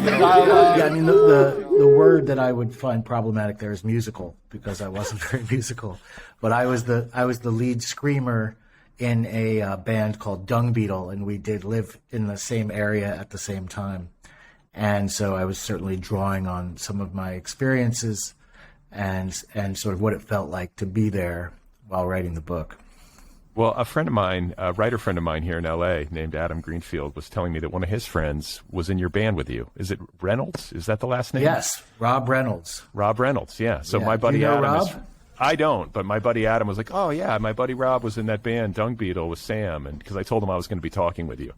Yeah, I mean, the word that I would find problematic there is musical, because I wasn't very musical. But I was the lead screamer in a band called Dung Beetle, and we did live in the same area at the same time. And so I was certainly drawing on some of my experiences and sort of what it felt like to be there while writing the book. Well, a friend of mine, a writer friend of mine here in L.A. named Adam Greenfield was telling me that one of his friends was in your band with you. Is it Reynolds? Is that the last name? Yes, Rob Reynolds. Rob Reynolds, yeah. So my buddy Adam I don't, but my buddy Adam was like, oh, yeah, my buddy Rob was in that band, Dung Beetle, with Sam, and because I told him I was going to be talking with you.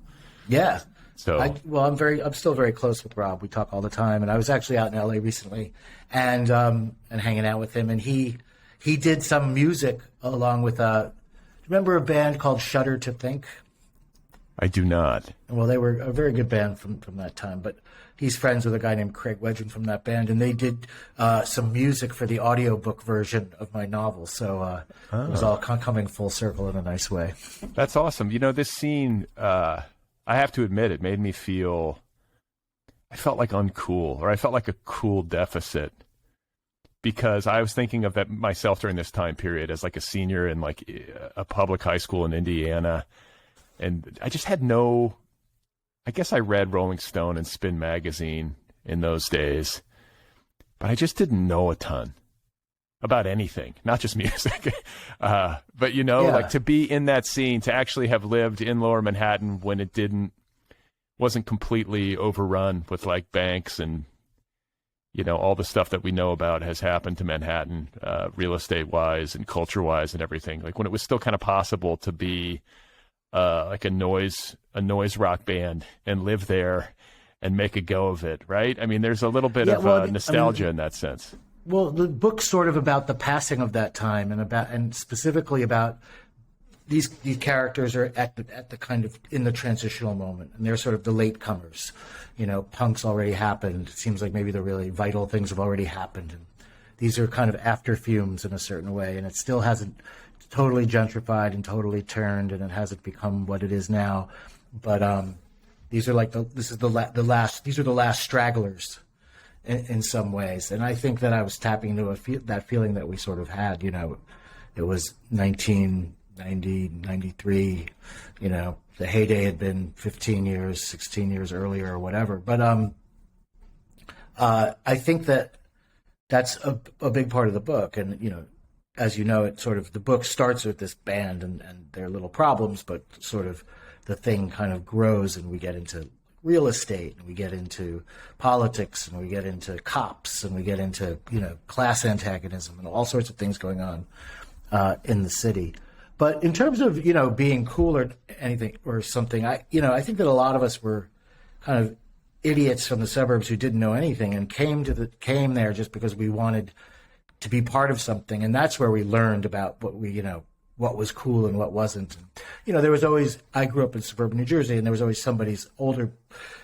Yeah. So I'm still very close with Rob. We talk all the time, and I was actually out in L.A. recently and hanging out with him, and he did some music along with remember a band called Shudder to Think? I do not. Well, they were a very good band from that time, but he's friends with a guy named Craig Wedgen from that band, and they did some music for the audiobook version of my novel, so it was all coming full circle in a nice way. That's awesome. You know, this scene, I have to admit, it made me feel, I felt like uncool, or I felt like a cool deficit, because I was thinking of that myself during this time period as like a senior in like a public high school in Indiana. And I just had I guess I read Rolling Stone and Spin Magazine in those days, but I just didn't know a ton about anything, not just music. But, you know, like to be in that scene, to actually have lived in Lower Manhattan when it wasn't completely overrun with like banks and, you know, all the stuff that we know about has happened to Manhattan, real estate wise and culture wise and everything. Like when it was still kind of possible to be like a noise rock band and live there and make a go of it, right? I mean, there's a little bit of nostalgia in that sense. Well, the book's sort of about the passing of that time, and specifically about these characters are at the kind of in the transitional moment, and they're sort of the latecomers. You know, punk's already happened. It seems like maybe the really vital things have already happened, and these are kind of after fumes in a certain way, and it still hasn't totally gentrified and totally turned, and it hasn't become what it is now. But these are like these are the last stragglers in some ways, and I think that I was tapping into that feeling that we sort of had. You know, it was 1990, 93. You know, the heyday had been 15 years, 16 years earlier, or whatever. But I think that's a big part of the book, and you know, as you know, the book starts with this band and their little problems, but sort of the thing kind of grows, and we get into real estate, and we get into politics, and we get into cops, and we get into, you know, class antagonism and all sorts of things going on in the city. But in terms of, you know, being cool or anything or something, I think that a lot of us were kind of idiots from the suburbs who didn't know anything and came there just because we wanted to be part of something, and that's where we learned about what was cool and what wasn't. You know, there was always, I grew up in suburban New Jersey, and there was always somebody's older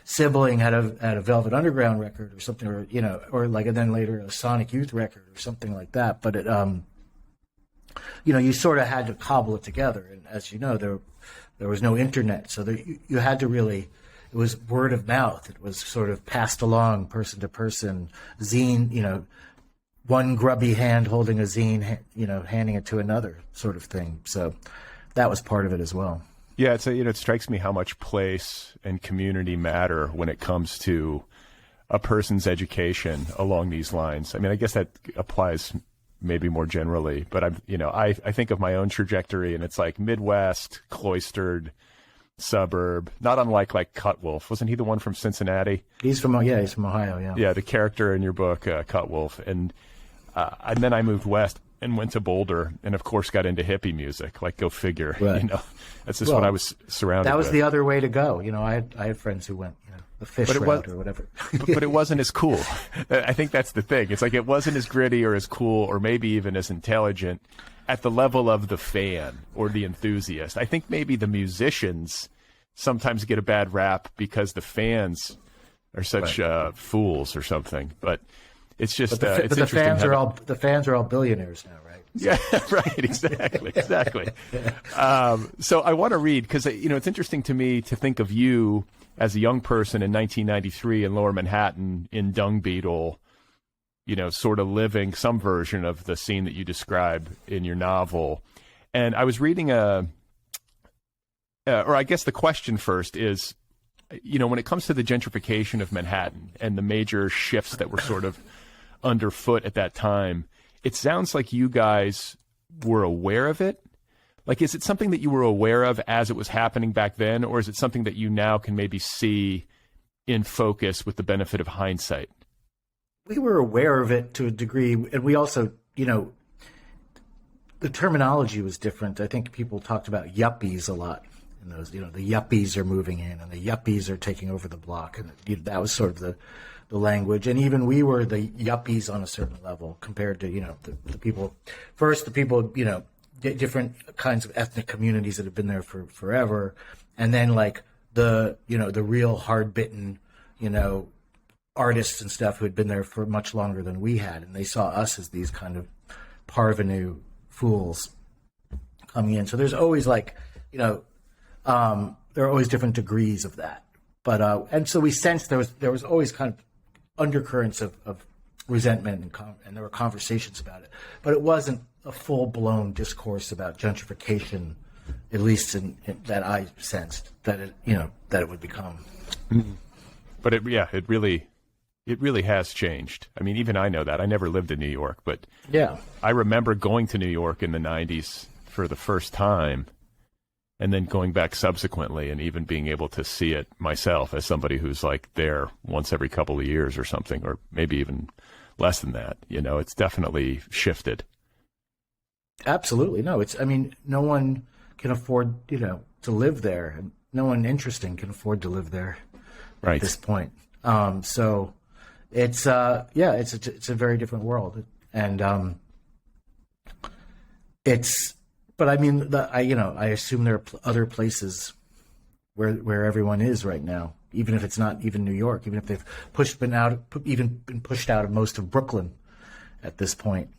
sibling had a Velvet Underground record or something, or, you know, or like, and then later a Sonic Youth record or something like that. But it, you know, you sort of had to cobble it together. And as you know, there was no internet, so you had to really, it was word of mouth. It was sort of passed along person to person, zine, you know, one grubby hand holding a zine, you know, handing it to another sort of thing. So that was part of it as well. Yeah, it strikes me how much place and community matter when it comes to a person's education along these lines. I mean, I guess that applies maybe more generally, but I think of my own trajectory, and it's like Midwest, cloistered, suburb, not unlike like Cutwolf. Wasn't he the one from Cincinnati? He's from Ohio. Yeah. Yeah, the character in your book, Cutwolf, and then I moved west and went to Boulder, and of course got into hippie music. Like, go figure. Right. You know, that's just what I was surrounded. That was with. the other way to go. You know, I had friends who went, you know, the fish route or whatever. but it wasn't as cool. I think that's the thing. It's like it wasn't as gritty or as cool or maybe even as intelligent at the level of the fan or the enthusiast. I think maybe the musicians sometimes get a bad rap because the fans are such fools or something. But it's just the fans are all billionaires now, right? Yeah, right. Exactly. So I want to read, because, it's interesting to me to think of you as a young person in 1993 in Lower Manhattan in Dung Beetle, sort of living some version of the scene that you describe in your novel. And I was reading or I guess the question first is, when it comes to the gentrification of Manhattan and the major shifts that were sort of underfoot at that time, it sounds like you guys were aware of it. Like, is it something that you were aware of as it was happening back then, or is it something that you now can maybe see in focus with the benefit of hindsight? We were aware of it to a degree, and we also, the terminology was different. I think people talked about yuppies a lot. And those, the yuppies are moving in, and the yuppies are taking over the block, and that was sort of the language. And even we were the yuppies on a certain level compared to the people. First, the people different kinds of ethnic communities that have been there for forever, and then like the real hard bitten artists and stuff who had been there for much longer than we had, and they saw us as these kind of parvenu fools coming in. So there's always there are always different degrees of that. But and so we sensed there was always kind of undercurrents of resentment, and there were conversations about it. But it wasn't a full-blown discourse about gentrification, at least in that I sensed that it would become. Mm-hmm. But it really has changed. I mean, even I know that. I never lived in New York, but yeah, I remember going to New York in the 90s for the first time, and then going back subsequently and even being able to see it myself as somebody who's like there once every couple of years or something, or maybe even less than that. It's definitely shifted. Absolutely. No, no one can afford, to live there, and no one interesting can afford to live there right at this point. So it's it's a very different world. And but I mean, I assume there are other places where everyone is right now, even if it's not even New York, even if they've been pushed out of most of Brooklyn at this point.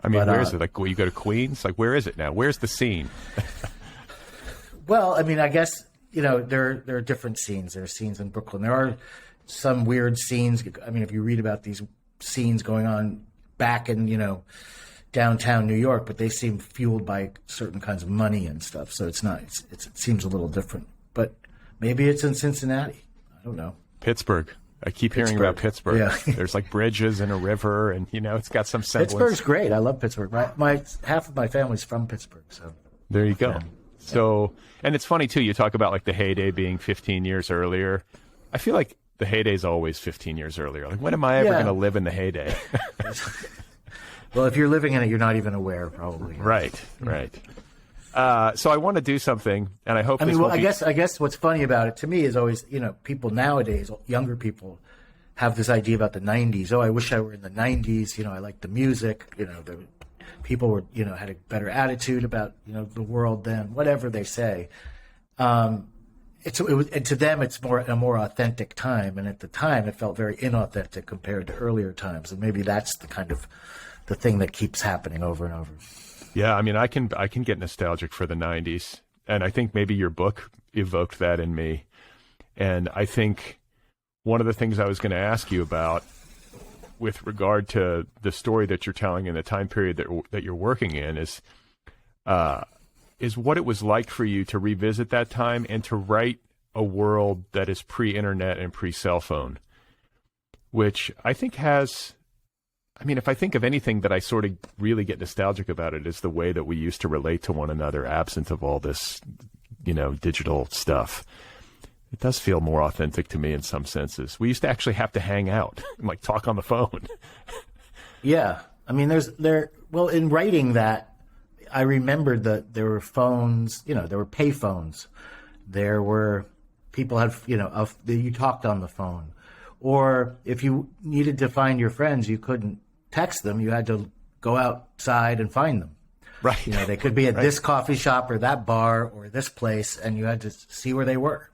I mean, where is it? Like, you go to Queens? Like, where is it now? Where's the scene? Well, I mean, I guess, there are different scenes. There are scenes in Brooklyn. There are some weird scenes. I mean, if you read about these scenes going on back in, downtown New York, but they seem fueled by certain kinds of money and stuff. So it seems a little different. But maybe it's in Cincinnati. I don't know. Pittsburgh. I keep hearing about Pittsburgh. Yeah. There's like bridges and a river, and it's got some semblance. Pittsburgh's great. I love Pittsburgh. My half of my family's from Pittsburgh, so there you go. Yeah. So, and it's funny too. You talk about like the heyday being 15 years earlier. I feel like the heyday is always 15 years earlier. Like, when am I ever going to live in the heyday? Well, if you're living in it, you're not even aware, probably. Right. So I want to do something, and I hope. I guess what's funny about it to me is always, people nowadays, younger people, have this idea about the '90s. Oh, I wish I were in the '90s. I like the music. People were, had a better attitude about, the world then. Whatever they say, and to them, it's a more authentic time, and at the time, it felt very inauthentic compared to earlier times, and maybe that's the kind of the thing that keeps happening over and over. Yeah, I mean, I can get nostalgic for the 90s, and I think maybe your book evoked that in me. And I think one of the things I was going to ask you about with regard to the story that you're telling in the time period that you're working in is what it was like for you to revisit that time and to write a world that is pre-internet and pre-cell phone, which I think has... I mean, if I think of anything that I sort of really get nostalgic about, it is the way that we used to relate to one another, absent of all this, digital stuff. It does feel more authentic to me in some senses. We used to actually have to hang out and like talk on the phone. Yeah. I mean, in writing that, I remembered that there were phones, there were pay phones. There were people you talked on the phone. Or if you needed to find your friends, you couldn't text them. You had to go outside and find them. Right. They could be at this coffee shop or that bar or this place, and you had to see where they were.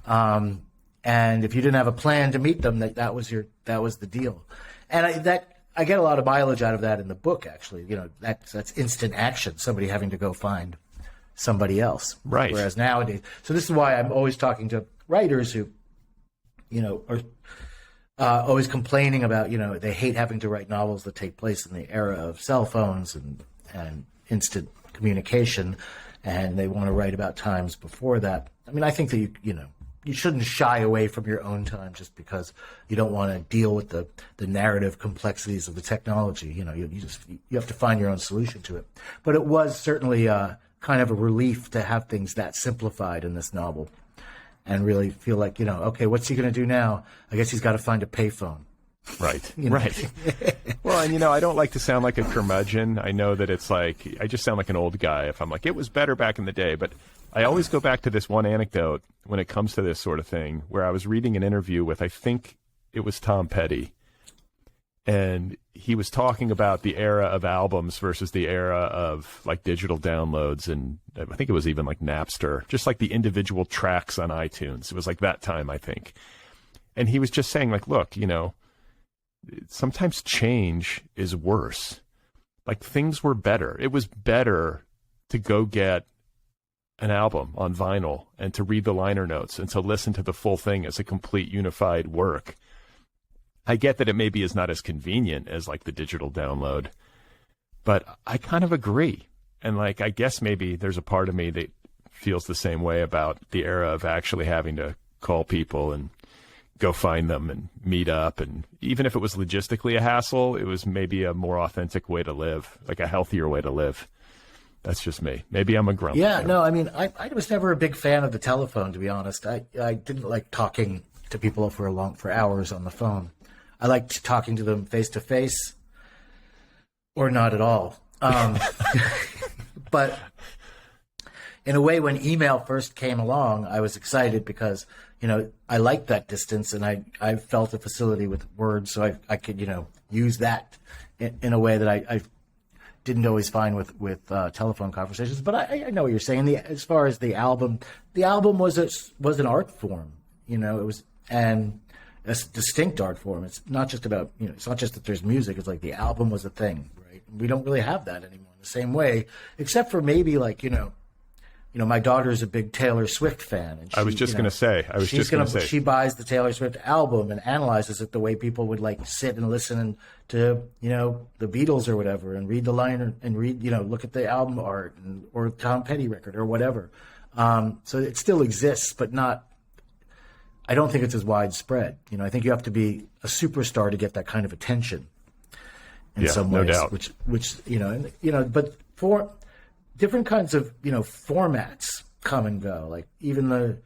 And if you didn't have a plan to meet them, that was the deal. And I get a lot of mileage out of that in the book, actually. That's instant action, somebody having to go find somebody else. Right. Whereas nowadays, so this is why I'm always talking to writers who, are always complaining about, they hate having to write novels that take place in the era of cell phones and instant communication, and they want to write about times before that. I mean, I think that you shouldn't shy away from your own time just because you don't want to deal with the narrative complexities of the technology. You have to find your own solution to it. But it was certainly kind of a relief to have things that simplified in this novel, and really feel like, okay, what's he going to do now? I guess he's got to find a payphone. Right, right. Well, and I don't like to sound like a curmudgeon. I know that it's like, I just sound like an old guy if I'm like, it was better back in the day. But I always go back to this one anecdote when it comes to this sort of thing, where I was reading an interview with, I think it was Tom Petty. And he was talking about the era of albums versus the era of like digital downloads. And I think it was even like Napster, just like the individual tracks on iTunes. It was like that time, I think. And he was just saying like, look, sometimes change is worse. Like things were better. It was better to go get an album on vinyl and to read the liner notes and to listen to the full thing as a complete unified work. I get that it maybe is not as convenient as like the digital download, but I kind of agree. And like, I guess maybe there's a part of me that feels the same way about the era of actually having to call people and go find them and meet up. And even if it was logistically a hassle, it was maybe a more authentic way to live, like a healthier way to live. That's just me. Maybe I'm a grump. Yeah, no, I mean, I was never a big fan of the telephone, to be honest. I didn't like talking to people for hours on the phone. I liked talking to them face to face, or not at all. But in a way, when email first came along, I was excited because, I liked that distance, and I felt a facility with words, so I could, use that in a way that I didn't always find with telephone conversations. But I know what you're saying. As far as the album was an art form, it was, and a distinct art form. It's not just about, it's not just that there's music. It's like the album was a thing, right? We don't really have that anymore in the same way, except for maybe like, my daughter is a big Taylor Swift fan. And I was just going to say, she buys the Taylor Swift album and analyzes it the way people would like sit and listen to, the Beatles or whatever, and read the liner and read, look at the album art or Tom Petty record or whatever. So it still exists, but not, I don't think it's as widespread. I think you have to be a superstar to get that kind of attention in some ways, no doubt. which, but for different kinds of, formats come and go. Like even the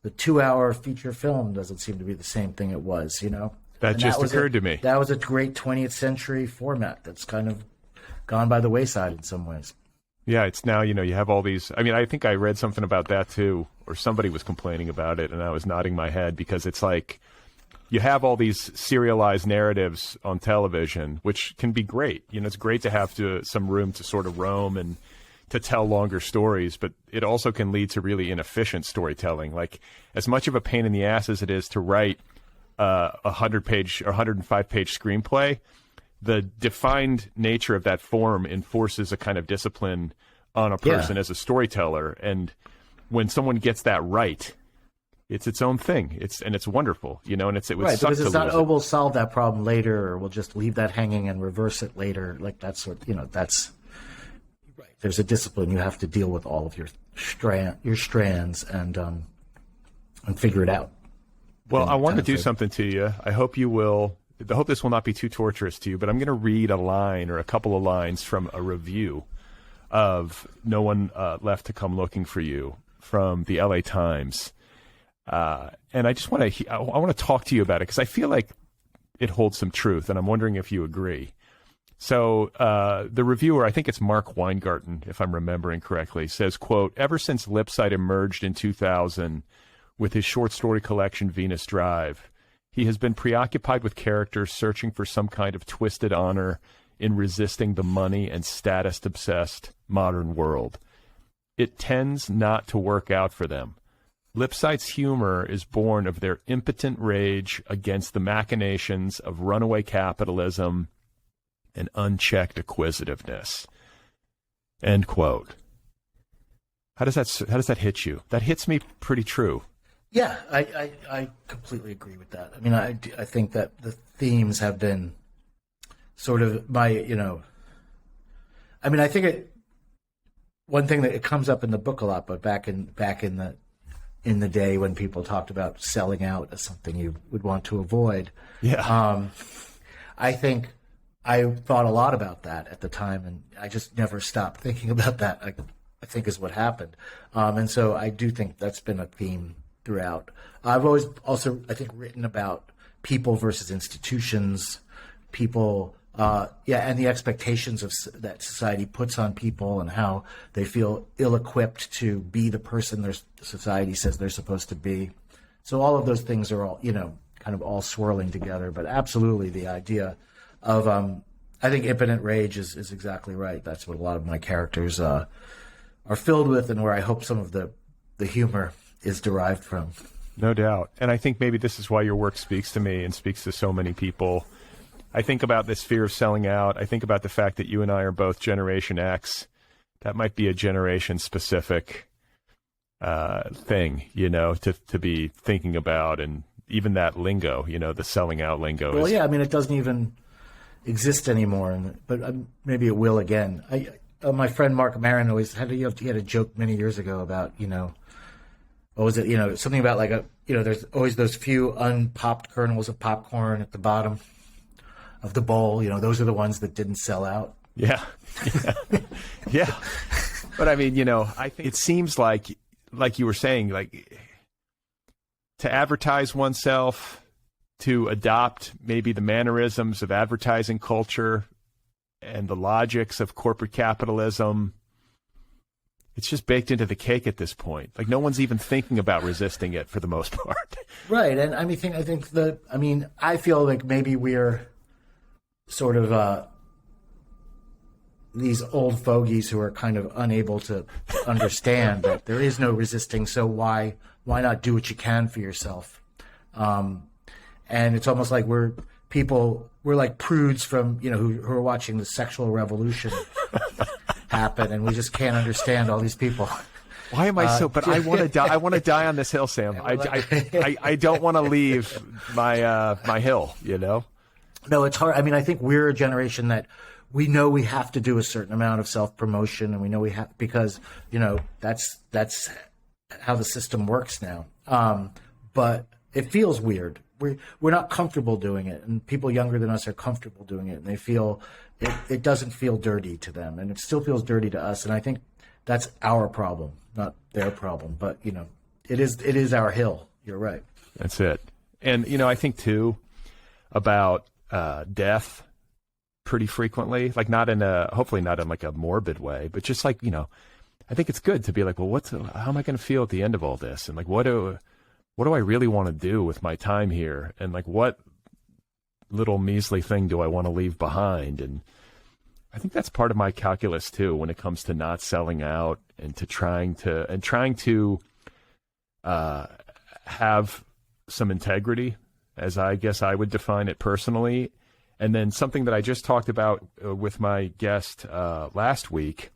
2-hour feature film doesn't seem to be the same thing it was, That just occurred to me. That was a great 20th century format that's kind of gone by the wayside in some ways. Yeah, it's now, you have all these. I mean, I think I read something about that too, or somebody was complaining about it, and I was nodding my head because it's like you have all these serialized narratives on television, which can be great. It's great to have some room to sort of roam and to tell longer stories, but it also can lead to really inefficient storytelling. Like as much of a pain in the ass as it is to write a 100-page or 105-page screenplay, the defined nature of that form enforces a kind of discipline on a person as a storyteller. And when someone gets that right, it's its own thing. It's wonderful, and it would right, suck because it's to not, lose it. we'll solve that problem later, or we'll just leave that hanging and reverse it later. Like that's what, that's right. There's a discipline. You have to deal with all of your strands and figure it out. Well, I want to do something to you. I hope you will. I hope this will not be too torturous to you, but I'm going to read a line or a couple of lines from a review of No One Left to Come Looking for You from the LA Times. And I just want to I want to talk to you about it because I feel like it holds some truth, and I'm wondering if you agree. So the reviewer, I think it's Mark Weingarten, if I'm remembering correctly, says, quote, "Ever since Lipsyte emerged in 2000 with his short story collection Venus Drive, he has been preoccupied with characters searching for some kind of twisted honor in resisting the money and status-obsessed modern world. It tends not to work out for them. Lipsyte's humor is born of their impotent rage against the machinations of runaway capitalism and unchecked acquisitiveness. End quote. How does that hit you? That hits me pretty true. Yeah, I completely agree with that. I mean, I think that the themes have been sort of I think one thing that it comes up in the book a lot, but back in the day when people talked about selling out as something you would want to avoid. Yeah. I think I thought a lot about that at the time, and I just never stopped thinking about that, I think is what happened. And so I do think that's been a theme throughout. I've always also, I think, written about people versus institutions, people, and the expectations that society puts on people and how they feel ill-equipped to be the person their society says they're supposed to be. So all of those things are all, kind of all swirling together. But absolutely the idea of, I think impotent rage is exactly right. That's what a lot of my characters are filled with, and where I hope some of the humor is derived from. No doubt. And I think maybe this is why your work speaks to me and speaks to so many people. I think about this fear of selling out. I think about the fact that you and I are both Generation X. That might be a generation-specific thing, to be thinking about. And even that lingo, the selling out lingo. Well, yeah, I mean, it doesn't even exist anymore, but maybe it will again. My friend Mark Maron always he had a joke many years ago about, what was it? Something about there's always those few unpopped kernels of popcorn at the bottom of the bowl. Those are the ones that didn't sell out. Yeah. Yeah. But I mean, I think it seems like you were saying, to advertise oneself, to adopt maybe the mannerisms of advertising culture and the logics of corporate capitalism, it's just baked into the cake at this point. No one's even thinking about resisting it for the most part. Right. And I feel like maybe we're sort of these old fogies who are kind of unable to understand that there is no resisting. So why not do what you can for yourself? And it's almost like we're like prudes from, who are watching the sexual revolution happen, and we just can't understand all these people. Why am I but I want to die. I want to die on this hill, Sam. I don't want to leave my hill, No, it's hard. I mean, I think we're a generation that we know we have to do a certain amount of self-promotion, and we know we have, because, that's how the system works now. But it feels weird. We're not comfortable doing it, and people younger than us are comfortable doing it, and they feel it doesn't feel dirty to them, and it still feels dirty to us. And I think that's our problem, not their problem. But it is our hill. You're right. That's it. And I think too about death pretty frequently, hopefully not in a morbid way, but just I think it's good to be like, well, how am I going to feel at the end of all this? And what do I really want to do with my time here? And what little measly thing do I want to leave behind? And I think that's part of my calculus too, when it comes to not selling out and to trying to have some integrity, as I guess I would define it personally. And then something that I just talked about with my guest last week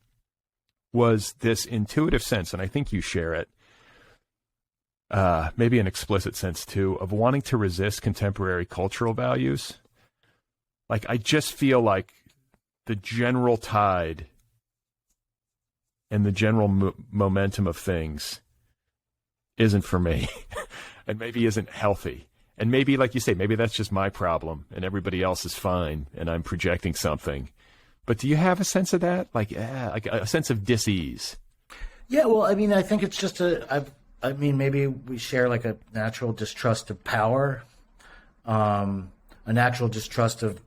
was this intuitive sense, and I think you share it, maybe an explicit sense too, of wanting to resist contemporary cultural values. I just feel like the general tide and the general momentum of things isn't for me and maybe isn't healthy. And maybe, like you say, maybe that's just my problem and everybody else is fine and I'm projecting something. But do you have a sense of that? Like a sense of dis-ease? Yeah, well, I mean, I think it's just maybe we share a natural distrust of power, a natural distrust of,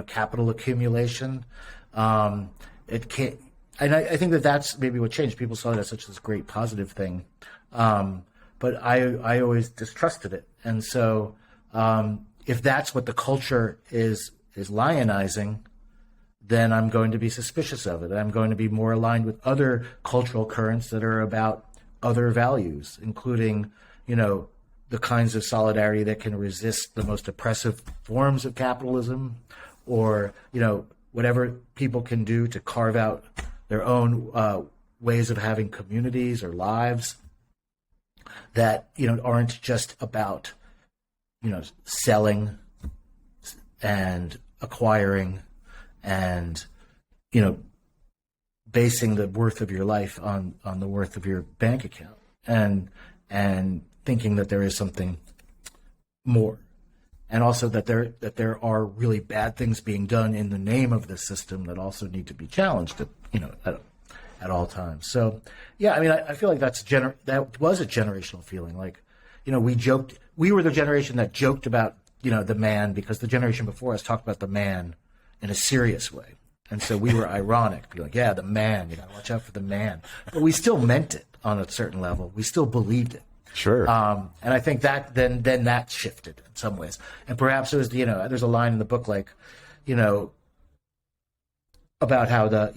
capital accumulation. It can't, and I think that's maybe what changed. People saw it as such this great positive thing. But I always distrusted it. And so if that's what the culture is lionizing, then I'm going to be suspicious of it. I'm going to be more aligned with other cultural currents that are about other values, including, the kinds of solidarity that can resist the most oppressive forms of capitalism, or, whatever people can do to carve out their own ways of having communities or lives that, aren't just about, selling and acquiring and, basing the worth of your life on the worth of your bank account and thinking that there is something more. And also that there are really bad things being done in the name of the system that also need to be challenged at all times. So, yeah, I mean, I feel like that was a generational feeling. Like, we were the generation that joked about, the man, because the generation before us talked about the man in a serious way. And so we were ironic, be like, yeah, the man, watch out for the man. But we still meant it on a certain level. We still believed it. Sure. And I think that then that shifted in some ways. And perhaps it was, there's a line in the book like, about how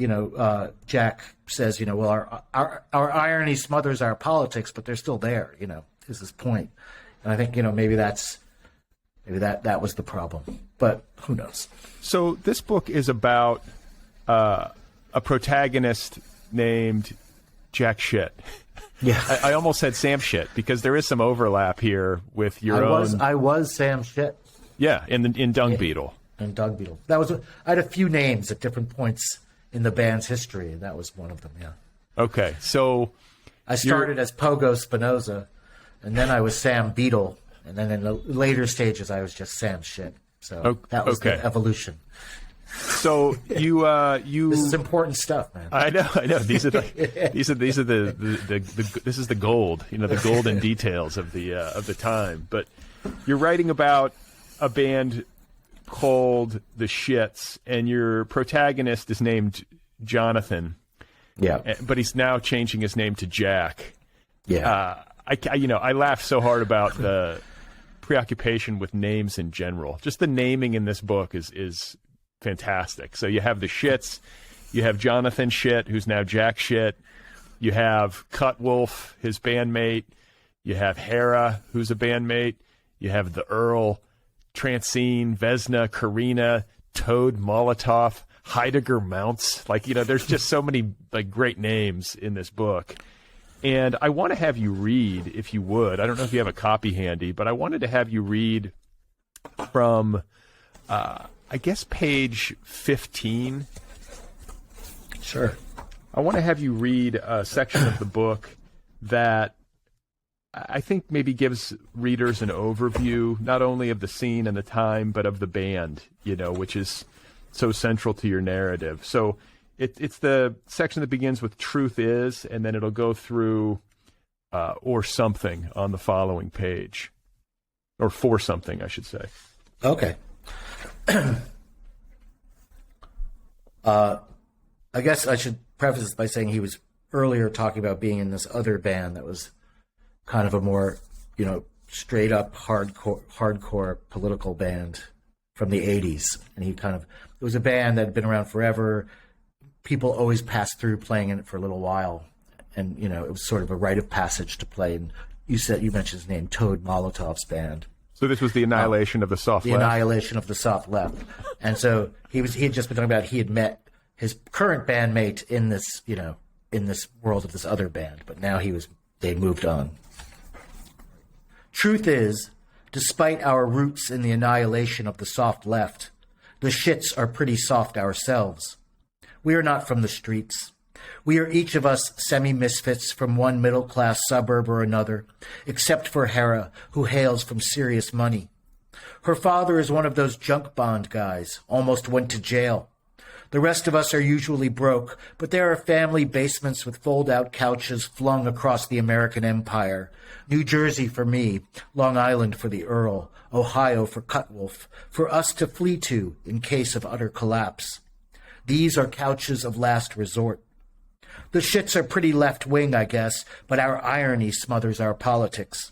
Jack says, well, our irony smothers our politics, but they're still there, is his point. And I think, maybe that was the problem, but who knows? So this book is about a protagonist named Jack Shit. Yeah, I almost said Sam Shit because there is some overlap here with your own. I was Sam Shit. Yeah, in Dung Beetle. And Dung Beetle. I had a few names at different points in the band's history, and that was one of them. Yeah. Okay, so I started as Pogo Spinoza, and then I was Sam Beetle, and then in the later stages I was just Sam Shit. So that was the evolution. So you this is important stuff, man. I know. These are this is the gold, the golden details of the time. But you're writing about a band called the Shits, and your protagonist is named Jonathan. Yeah. But he's now changing his name to Jack. Yeah. I laugh so hard about the preoccupation with names in general. Just the naming in this book is fantastic. So you have the Shits, you have Jonathan Shit, who's now Jack Shit, you have Cutwolf, his bandmate, you have Hera, who's a bandmate, you have the Earl, Transcene, Vesna, Karina, Toad, Molotov, Heidegger Mounts. There's just so many great names in this book. And I want to have you read, if you would. I don't know if you have a copy handy, but I wanted to have you read from, I guess, page 15. Sure. I want to have you read a section of the book that I think maybe gives readers an overview, not only of the scene and the time, but of the band, which is so central to your narrative. So it's the section that begins with "Truth Is," and then it'll go through "or something" on the following page, or "for something," I should say. Okay. I guess I should preface this by saying he was earlier talking about being in this other band that was kind of a more, straight up hardcore political band from the 80s. And it was a band that had been around forever. People always passed through playing in it for a little while. And, it was sort of a rite of passage to play. And you mentioned his name, Toad Molotov's band. So this was the annihilation of the soft left. The annihilation of the soft left. And so he had just been talking about he had met his current bandmate in this, in this world of this other band. But now they moved on. Truth is, despite our roots in the annihilation of the soft left, the Shits are pretty soft ourselves. We are not from the streets. We are each of us semi-misfits from one middle-class suburb or another, except for Hera, who hails from serious money. Her father is one of those junk bond guys, almost went to jail. The rest of us are usually broke, but there are family basements with fold-out couches flung across the American empire. New Jersey for me, Long Island for the Earl, Ohio for Cutwolf, for us to flee to in case of utter collapse. These are couches of last resort. The Shits are pretty left-wing, I guess, but our irony smothers our politics.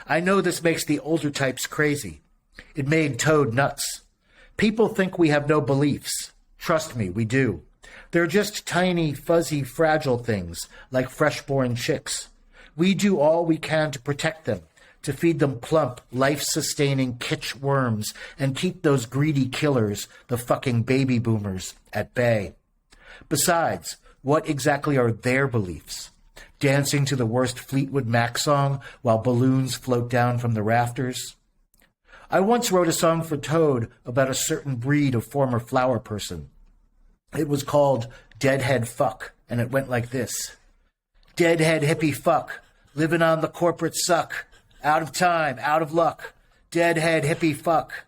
I know this makes the older types crazy. It made Toad nuts. People think we have no beliefs. Trust me, we do. They're just tiny, fuzzy, fragile things, like fresh-born chicks. We do all we can to protect them, to feed them plump, life-sustaining kitsch worms and keep those greedy killers, the fucking baby boomers, at bay. Besides, what exactly are their beliefs? Dancing to the worst Fleetwood Mac song while balloons float down from the rafters? I once wrote a song for Toad about a certain breed of former flower person. It was called Deadhead Fuck, and it went like this. Deadhead hippie fuck, living on the corporate suck, out of time, out of luck, deadhead hippie fuck.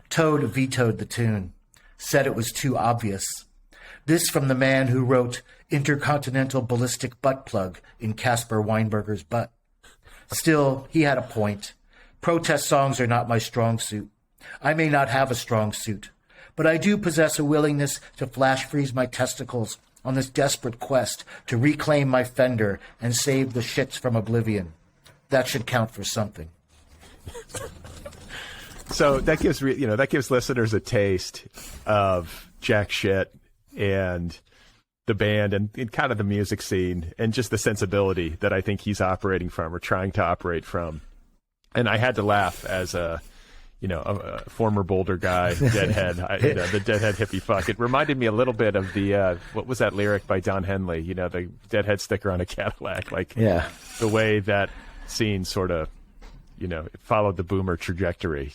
Toad vetoed the tune, said it was too obvious. This from the man who wrote Intercontinental Ballistic Butt Plug in Caspar Weinberger's butt. Still, he had a point. Protest songs are not my strong suit. I may not have a strong suit, but I do possess a willingness to flash freeze my testicles on this desperate quest to reclaim my fender and save the shits from oblivion. That should count for something. So that gives that gives listeners a taste of Jack Shit and the band and kind of the music scene and just the sensibility that I think he's operating from or trying to operate from. And I had to laugh as a former Boulder guy, Deadhead, the Deadhead hippie fuck. It reminded me a little bit of the, what was that lyric by Don Henley? The Deadhead sticker on a Cadillac. The way that scene sort of, it followed the boomer trajectory,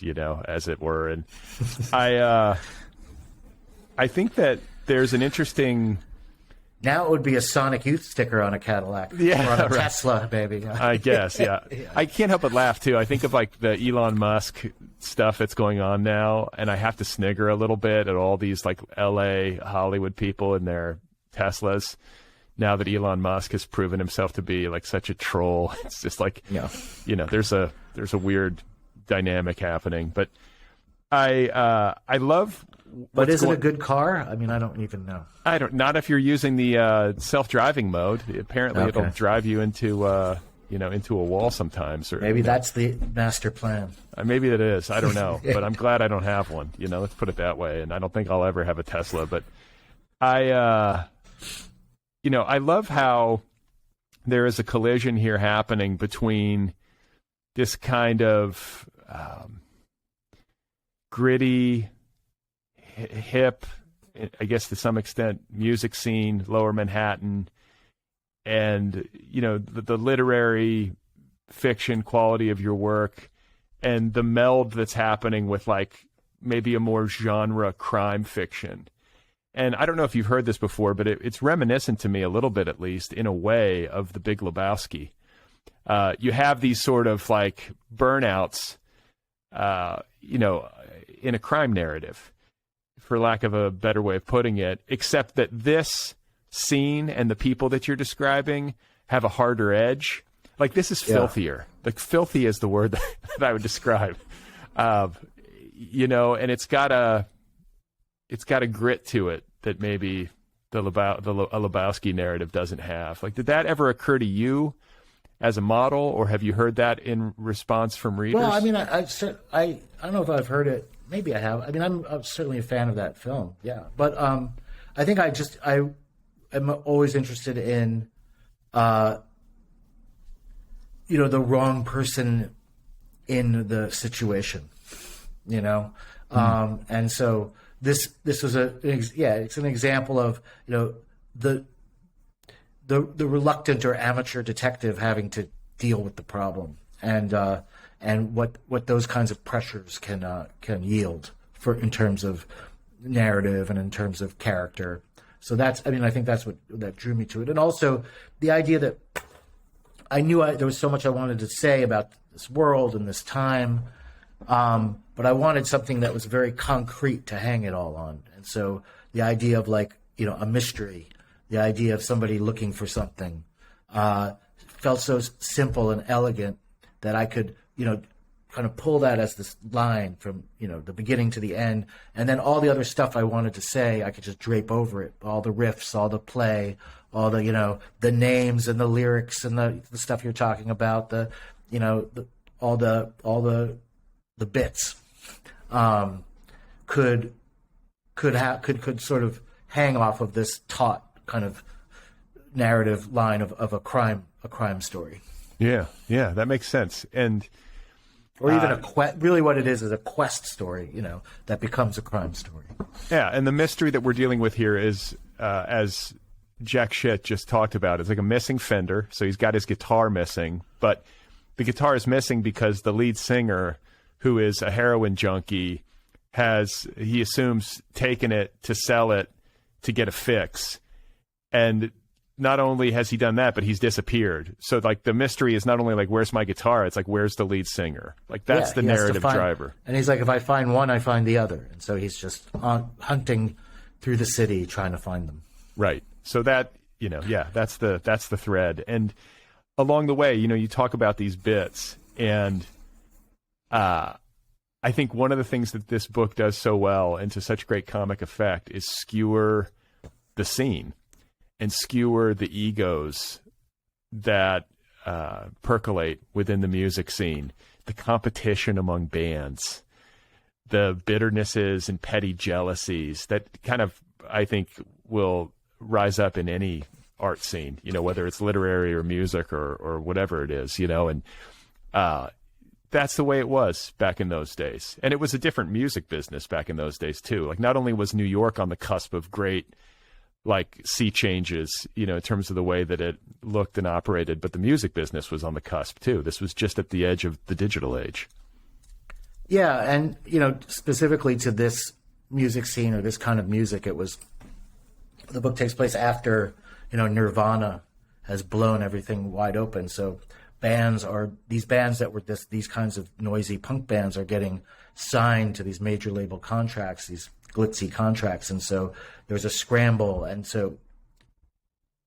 as it were. And I think that there's an interesting... Now it would be a Sonic Youth sticker on a Cadillac. Yeah, or on a Tesla, baby. I guess, yeah. I can't help but laugh, too. I think of, the Elon Musk stuff that's going on now, and I have to snigger a little bit at all these, L.A. Hollywood people in their Teslas, now that Elon Musk has proven himself to be, such a troll. It's just there's a weird dynamic happening. But I love... But is it a good car? I mean, I don't even know. Not if you're using the self-driving mode. Apparently, It'll drive you into into a wall sometimes. Or maybe that's the master plan. Maybe it is. I don't know. But I'm glad I don't have one. Let's put it that way. And I don't think I'll ever have a Tesla. But I love how there is a collision here happening between this kind of gritty, hip, I guess to some extent, music scene, Lower Manhattan, and the literary fiction quality of your work, and the meld that's happening with maybe a more genre crime fiction. And I don't know if you've heard this before, but it's reminiscent to me a little bit, at least in a way, of The Big Lebowski. You have these sort of burnouts, in a crime narrative, for lack of a better way of putting it, except that this scene and the people that you're describing have a harder edge. This is filthier. Filthy is the word that I would describe. And it's got a grit to it that maybe a Lebowski narrative doesn't have. Did that ever occur to you as a model, or have you heard that in response from readers? Well, I mean, I don't know if I've heard it. Maybe I have. I mean, I'm certainly a fan of that film. Yeah, but I think I am always interested in, the wrong person in the situation, and so this was it's an example of the reluctant or amateur detective having to deal with the problem, and what those kinds of pressures can yield in terms of narrative and in terms of character. So I think that's that drew me to it, and also the idea that I knew there was so much I wanted to say about this world and this time, but I wanted something that was very concrete to hang it all on, and so the idea of a mystery, the idea of somebody looking for something, felt so simple and elegant that I could, kind of pull that as this line from, the beginning to the end. And then all the other stuff I wanted to say, I could just drape over it. All the riffs, all the play, all the, the names and the lyrics and the stuff you're talking about, all the bits, could sort of hang off of this taut kind of narrative line of a crime story. Yeah, that makes sense. And or even really what it is a quest story, that becomes a crime story. Yeah, and the mystery that we're dealing with here is, as Jack Shit just talked about, it's like a missing Fender. So he's got his guitar missing, but the guitar is missing because the lead singer, who is a heroin junkie, he assumes, taken it to sell it to get a fix. And not only has he done that, but he's disappeared. So like the mystery is not only like, where's my guitar? It's like, where's the lead singer? Like that's the narrative driver. And he's like, if I find one, I find the other. And so he's just hunting through the city trying to find them. Right. So that, that's the thread. And along the way, you talk about these bits, and I think one of the things that this book does so well and to such great comic effect is skewer the scene and skewer the egos that percolate within the music scene, the competition among bands, the bitternesses and petty jealousies that kind of, I think, will rise up in any art scene, whether it's literary or music or whatever it is, and that's the way it was back in those days. And it was a different music business back in those days too. Like not only was New York on the cusp of great like sea changes, in terms of the way that it looked and operated, but the music business was on the cusp too. This was just at the edge of the digital age. Yeah. And, specifically to this music scene or this kind of music, the book takes place after, Nirvana has blown everything wide open. So these bands that were these kinds of noisy punk bands are getting signed to these major label contracts, these glitzy contracts. And so there's a scramble. And so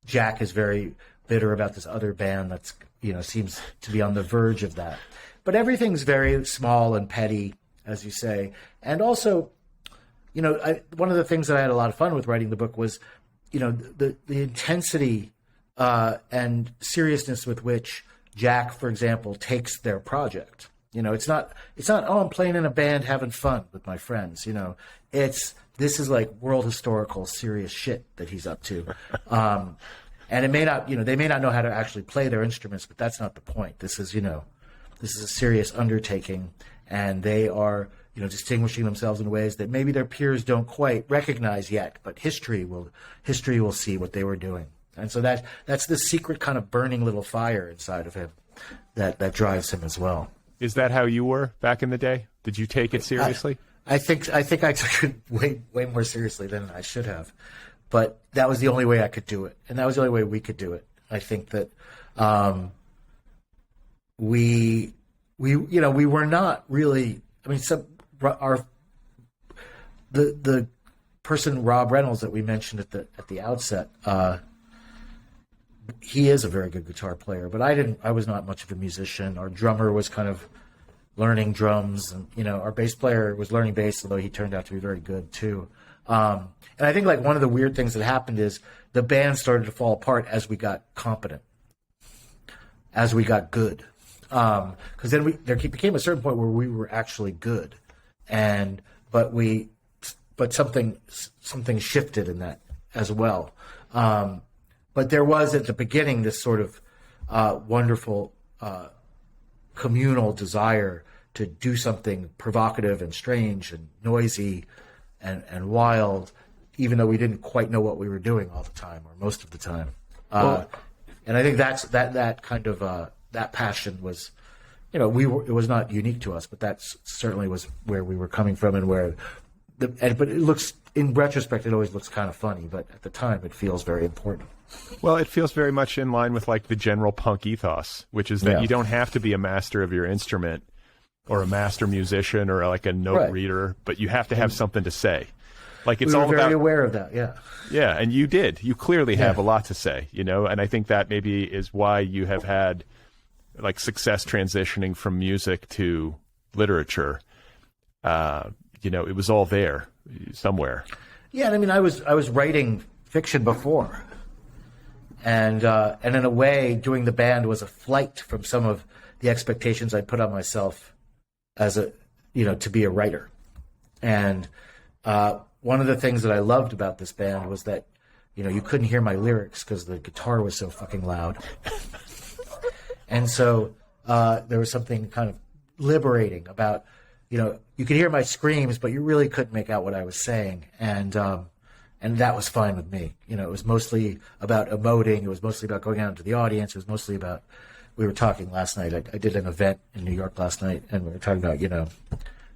Jack is very bitter about this other band that's, seems to be on the verge of that. But everything's very small and petty, as you say. And also, one of the things that I had a lot of fun with writing the book was, the intensity and seriousness with which Jack, for example, takes their project. It's not, oh, I'm playing in a band, having fun with my friends. This is like world historical serious shit that he's up to. And it may not, they may not know how to actually play their instruments, but that's not the point. This is a serious undertaking, and they are, distinguishing themselves in ways that maybe their peers don't quite recognize yet, but history will see what they were doing. And so that's the secret kind of burning little fire inside of him that drives him as well. Is that how you were back in the day? Did you take it seriously? I think I took it way more seriously than I should have, but that was the only way I could do it, and that was the only way we could do it. I think that we were not really. I mean, the person Rob Reynolds that we mentioned at the outset. He is a very good guitar player, but I was not much of a musician. Our drummer was kind of learning drums, and our bass player was learning bass, although he turned out to be very good too. And I think like one of the weird things that happened is the band started to fall apart as we got competent, as we got good. Because then there became a certain point where we were actually good, but something shifted in that as well. But there was at the beginning this sort of wonderful communal desire to do something provocative and strange and noisy and wild, even though we didn't quite know what we were doing all the time or most of the time. And I think that kind of that passion was, it was not unique to us, but that certainly was where we were coming from, and where but it looks, in retrospect, it always looks kind of funny, but at the time it feels very important. Well, it feels very much in line with like the general punk ethos, which is that you don't have to be a master of your instrument or a master musician or like a note reader, but you have to have something to say. Like it's all very aware of that, yeah. Yeah, and you did. You clearly have a lot to say, and I think that maybe is why you have had like success transitioning from music to literature. It was all there somewhere. Yeah, and I mean, I was writing fiction before, and in a way, doing the band was a flight from some of the expectations I put on myself as to be a writer. And one of the things that I loved about this band was that, you couldn't hear my lyrics because the guitar was so fucking loud. And so there was something kind of liberating about, you could hear my screams, but you really couldn't make out what I was saying. And that was fine with me. It was mostly about emoting. It was mostly about going out into the audience. It was mostly about, we were talking last night. I did an event in New York last night, and we were talking about,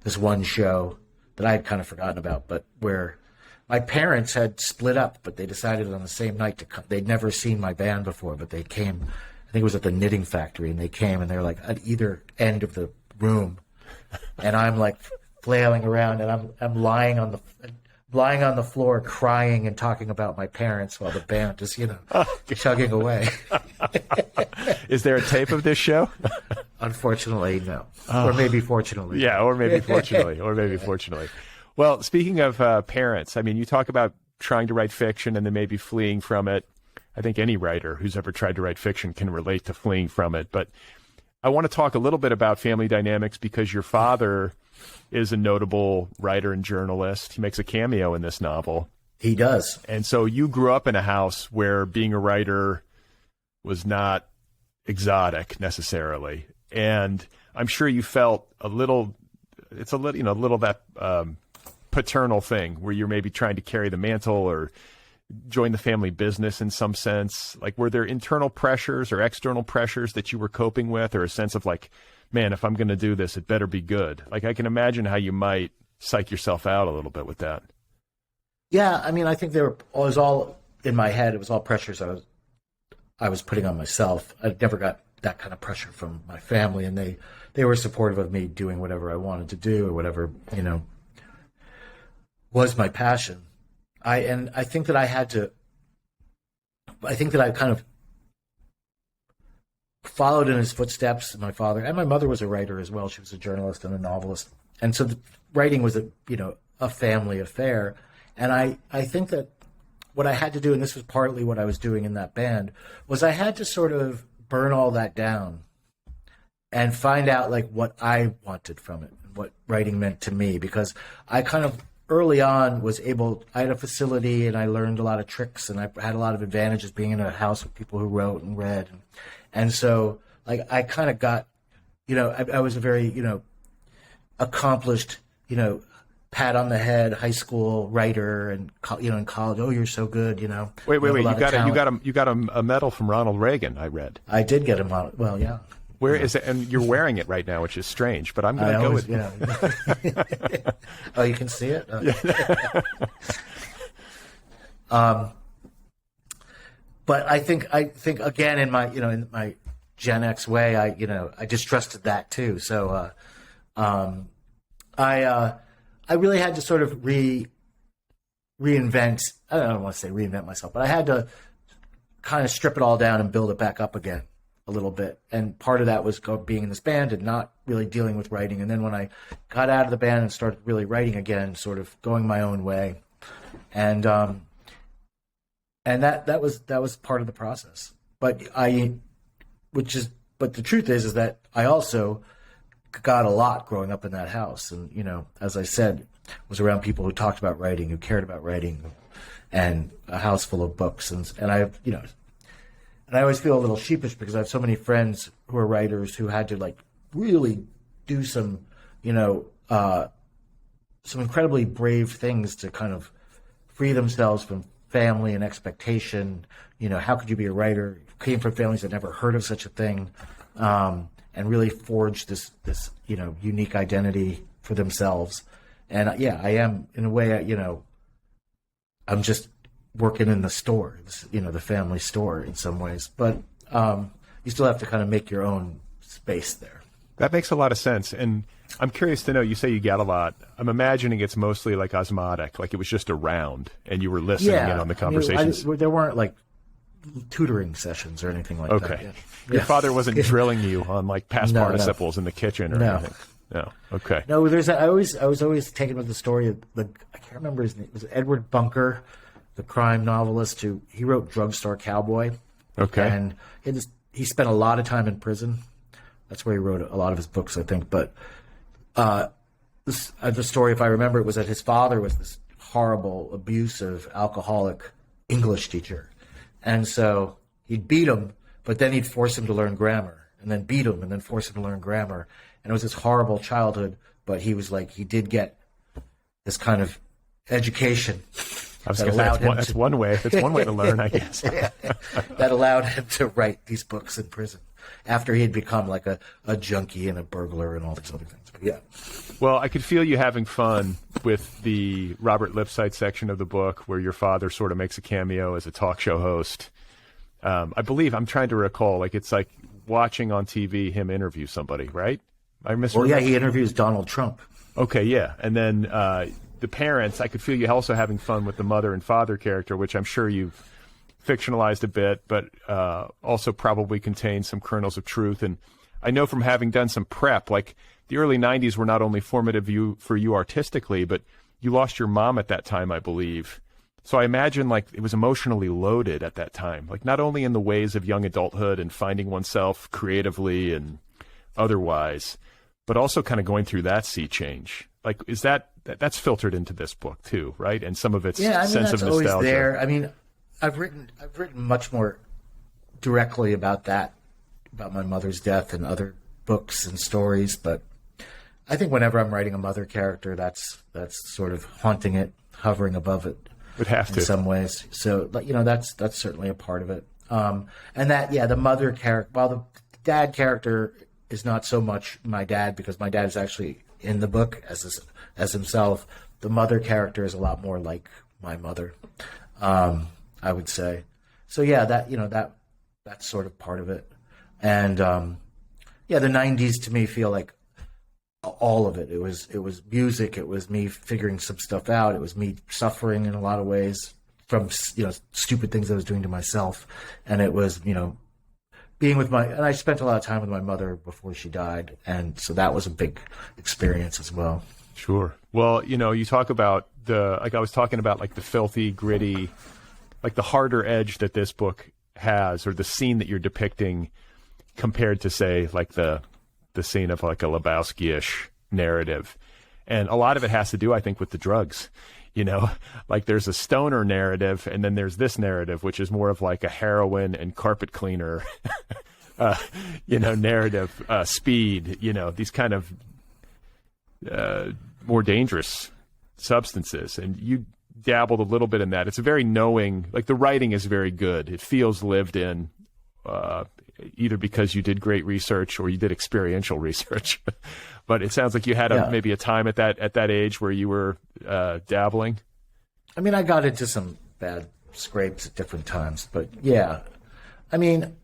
this one show that I had kind of forgotten about, but where my parents had split up, but they decided on the same night to come. They'd never seen my band before, but they came. I think it was at the Knitting Factory, and they came, and they're like at either end of the room, and I'm like flailing around, and I'm lying on the floor, crying and talking about my parents while the band is, chugging away. Is there a tape of this show? Unfortunately, no. Or maybe fortunately. Yeah, or maybe fortunately. Well, speaking of parents, I mean, you talk about trying to write fiction and then maybe fleeing from it. I think any writer who's ever tried to write fiction can relate to fleeing from it. But I want to talk a little bit about family dynamics because your father is a notable writer and journalist. He makes a cameo in this novel. He does. And so you grew up in a house where being a writer was not exotic necessarily. And I'm sure you felt a little that paternal thing where you're maybe trying to carry the mantle or join the family business in some sense. Like, were there internal pressures or external pressures that you were coping with, or a sense of like, man, if I'm going to do this, it better be good? Like, I can imagine how you might psych yourself out a little bit with that. Yeah, I mean, I think it was all in my head. It was all pressures I was putting on myself. I never got that kind of pressure from my family, and they were supportive of me doing whatever I wanted to do or whatever, was my passion. I think that I kind of followed in his footsteps. My father and my mother was a writer as well. She was a journalist and a novelist. And so the writing was a family affair. And I think that what I had to do, and this was partly what I was doing in that band, was I had to sort of burn all that down and find out like what I wanted from it, what writing meant to me, because I kind of early on I had a facility and I learned a lot of tricks and I had a lot of advantages being in a house with people who wrote and read. And so like I kind of got, I was a very, accomplished, pat on the head high school writer, and in college, oh, you're so good, Wait, you got a medal from Ronald Reagan, I read. I did get a medal. Well, yeah. Where is it? And you're wearing it right now, which is strange, but I'm going to go with it. Yeah. Oh, you can see it? But I think again in my Gen X way, I distrusted that too. So I really had to sort of reinvent. I don't want to say reinvent myself, but I had to kind of strip it all down and build it back up again a little bit. And part of that was being in this band and not really dealing with writing. And then when I got out of the band and started really writing again, sort of going my own way, and that was part of the process. But the truth is that I also got a lot growing up in that house. And, as I said, was around people who talked about writing, who cared about writing, and a house full of books. And I always feel a little sheepish because I have so many friends who are writers who had to like really do some incredibly brave things to kind of free themselves from family and expectation. How could you be a writer? Came from families that never heard of such a thing. And really forge this unique identity for themselves. And I am in a way, I'm just working in the store, the family store in some ways, but you still have to kind of make your own space there. That makes a lot of sense. And I'm curious to know, you say you get a lot. I'm imagining it's mostly like osmotic, like it was just around and you were listening in on the conversations. There weren't like tutoring sessions or anything like that. Okay. Your father wasn't drilling you on like past participles in the kitchen or anything. No. Okay. No, I was always taken with the story of I can't remember his name. It was Edward Bunker, the crime novelist he wrote Drugstore Cowboy. Okay. And he spent a lot of time in prison. That's where he wrote a lot of his books, I think. But the story, if I remember, it was that his father was this horrible, abusive, alcoholic English teacher. And so he'd beat him, but then he'd force him to learn grammar. and then beat him and then force him to learn grammar. And it was this horrible childhood, but he was like, he did get this kind of education. I was going to say, that's one way. That's one way to learn, I guess. That allowed him to write these books in prison after he had become like a junkie and a burglar and all these other things. But yeah. Well, I could feel you having fun with the Robert Lipsyte section of the book where your father sort of makes a cameo as a talk show host. I believe, I'm trying to recall, like it's like watching on TV him interview somebody, right? Well, yeah, he interviews Donald Trump. Okay, yeah. And then the parents, I could feel you also having fun with the mother and father character, which I'm sure you've fictionalized a bit, but also probably contains some kernels of truth. And I know from having done some prep, like the early 90s were not only formative for you artistically, but you lost your mom at that time, I believe. So I imagine like it was emotionally loaded at that time, like not only in the ways of young adulthood and finding oneself creatively and otherwise, but also kind of going through that sea change. Like, is that's filtered into this book too, right? And some of its sense of nostalgia. Always there. I mean, I've written much more directly about that, about my mother's death and other books and stories. But I think whenever I'm writing a mother character, that's sort of haunting it, hovering above it. Would have to in some ways. So, that's certainly a part of it. And that, yeah, the mother character, while the dad character is not so much my dad, because my dad is actually in the book as himself. The mother character is a lot more like my mother, I would say. So yeah, that's sort of part of it. And the 90s to me feel like all of it. It was music. It was me figuring some stuff out. It was me suffering in a lot of ways from stupid things I was doing to myself, and it was being and I spent a lot of time with my mother before she died, and so that was a big experience as well. Sure. Well, you talk about I was talking about like the filthy, gritty, like the harder edge that this book has, or the scene that you're depicting compared to say like the scene of like a Lebowski-ish narrative. And a lot of it has to do, I think, with the drugs. Like there's a stoner narrative, and then there's this narrative, which is more of like a heroin and carpet cleaner, narrative, speed, these kind of more dangerous substances. And you dabbled a little bit in that. It's a very knowing, like the writing is very good. It feels lived in, either because you did great research or you did experiential research. But it sounds like you had maybe a time at that age where you were dabbling. I mean, I got into some bad scrapes at different times, but yeah. I mean,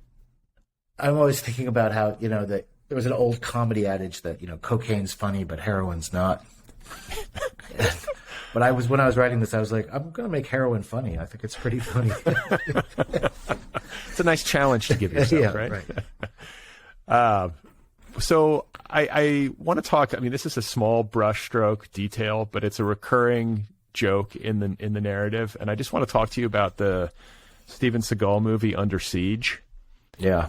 I'm always thinking about how, that there was an old comedy adage that, cocaine's funny, but heroin's not. But when I was writing this, I was like, I'm going to make heroin funny. I think it's pretty funny. It's a nice challenge to give yourself, right? So I want to talk. I mean, this is a small brushstroke detail, but it's a recurring joke in the narrative, and I just want to talk to you about the Steven Seagal movie Under Siege. Yeah,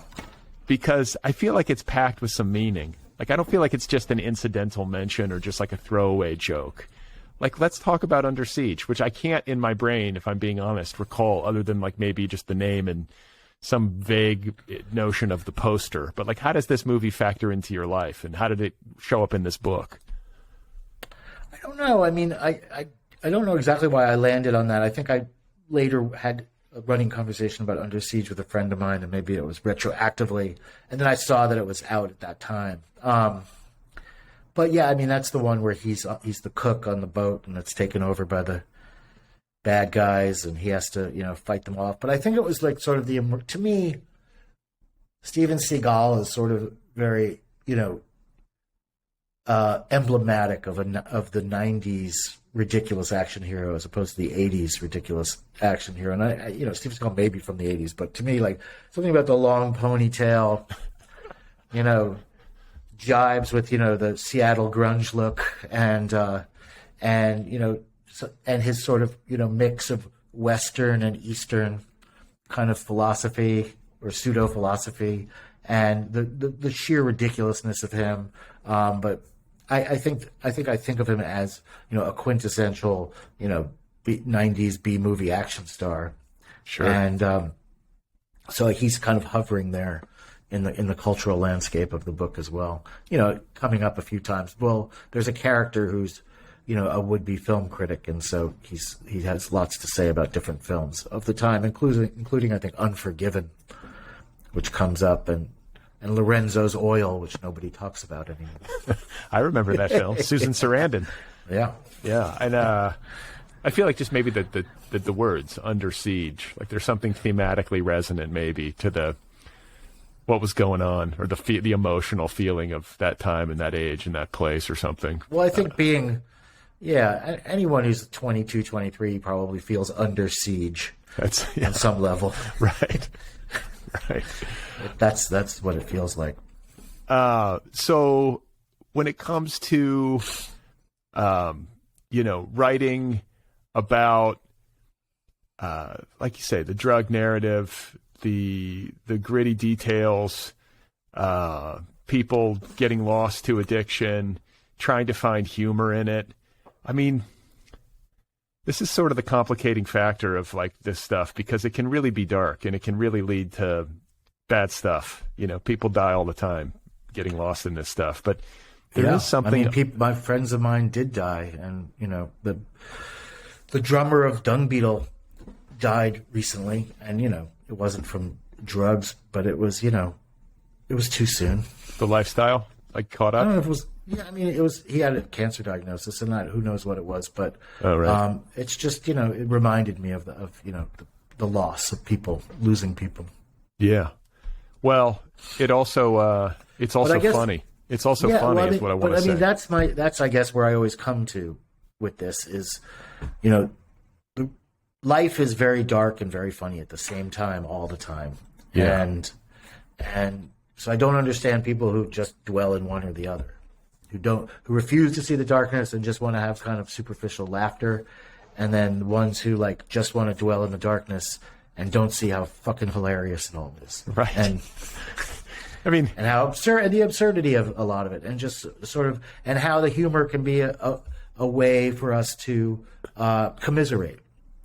because I feel like it's packed with some meaning. Like I don't feel like it's just an incidental mention or just like a throwaway joke. Like, let's talk about Under Siege, which I can't in my brain, if I'm being honest, recall other than like maybe just the name and some vague notion of the poster. But like, how does this movie factor into your life, and how did it show up in this book? I don't know. I mean, I don't know exactly why I landed on that. I think I later had a running conversation about Under Siege with a friend of mine, and maybe it was retroactively, and then I saw that it was out at that time. But yeah, I mean, that's the one where he's the cook on the boat, and it's taken over by the bad guys, and he has to, fight them off. But I think it was like sort of to me, Steven Seagal is sort of very, emblematic of the 90s ridiculous action hero as opposed to the 80s ridiculous action hero. And I Steven Seagal may be from the 80s, but to me, like something about the long ponytail, jibes with the Seattle grunge look, and his sort of mix of Western and Eastern kind of philosophy or pseudo philosophy, and the sheer ridiculousness of him. But I think of him as a quintessential 90s B movie action star. Sure. And so he's kind of hovering there in the cultural landscape of the book as well. You know, coming up a few times. Well, there's a character who's, you know, a would-be film critic, and so he has lots to say about different films of the time, including I think Unforgiven, which comes up, and Lorenzo's Oil, which nobody talks about anymore. I remember that film. Susan Sarandon. Yeah. Yeah, and I feel like just maybe the words "Under Siege," like there's something thematically resonant maybe to what was going on, or the emotional feeling of that time and that age and that place or something. Well, I think anyone who's 22, 23 probably feels under siege on some level. Right. Right. That's what it feels like. So when it comes to, writing about, like you say, the drug narrative, the gritty details, people getting lost to addiction, trying to find humor in it. I mean, this is sort of the complicating factor of like this stuff, because it can really be dark and it can really lead to bad stuff. You know, people die all the time getting lost in this stuff, but there is something. I mean, my friends of mine did die, and you know, the drummer of Dung Beetle died recently, and you know, it wasn't from drugs, but it was, you know, it was too soon. The lifestyle like caught up. I don't know if it was. Yeah, I mean, it was. He had a cancer diagnosis, and who knows what it was, but it's just, you know, it reminded me of the loss of people, losing people. Yeah. Well, it's also funny. It's also funny is what I want to say. I mean, that's I guess where I always come to with this is, you know, life is very dark and very funny at the same time all the time. Yeah. And so I don't understand people who just dwell in one or the other, who refuse to see the darkness and just want to have kind of superficial laughter, and then the ones who like just want to dwell in the darkness and don't see how fucking hilarious it all is. Right. And I mean, and how the absurdity of a lot of it, and just sort of, and how the humor can be a way for us to commiserate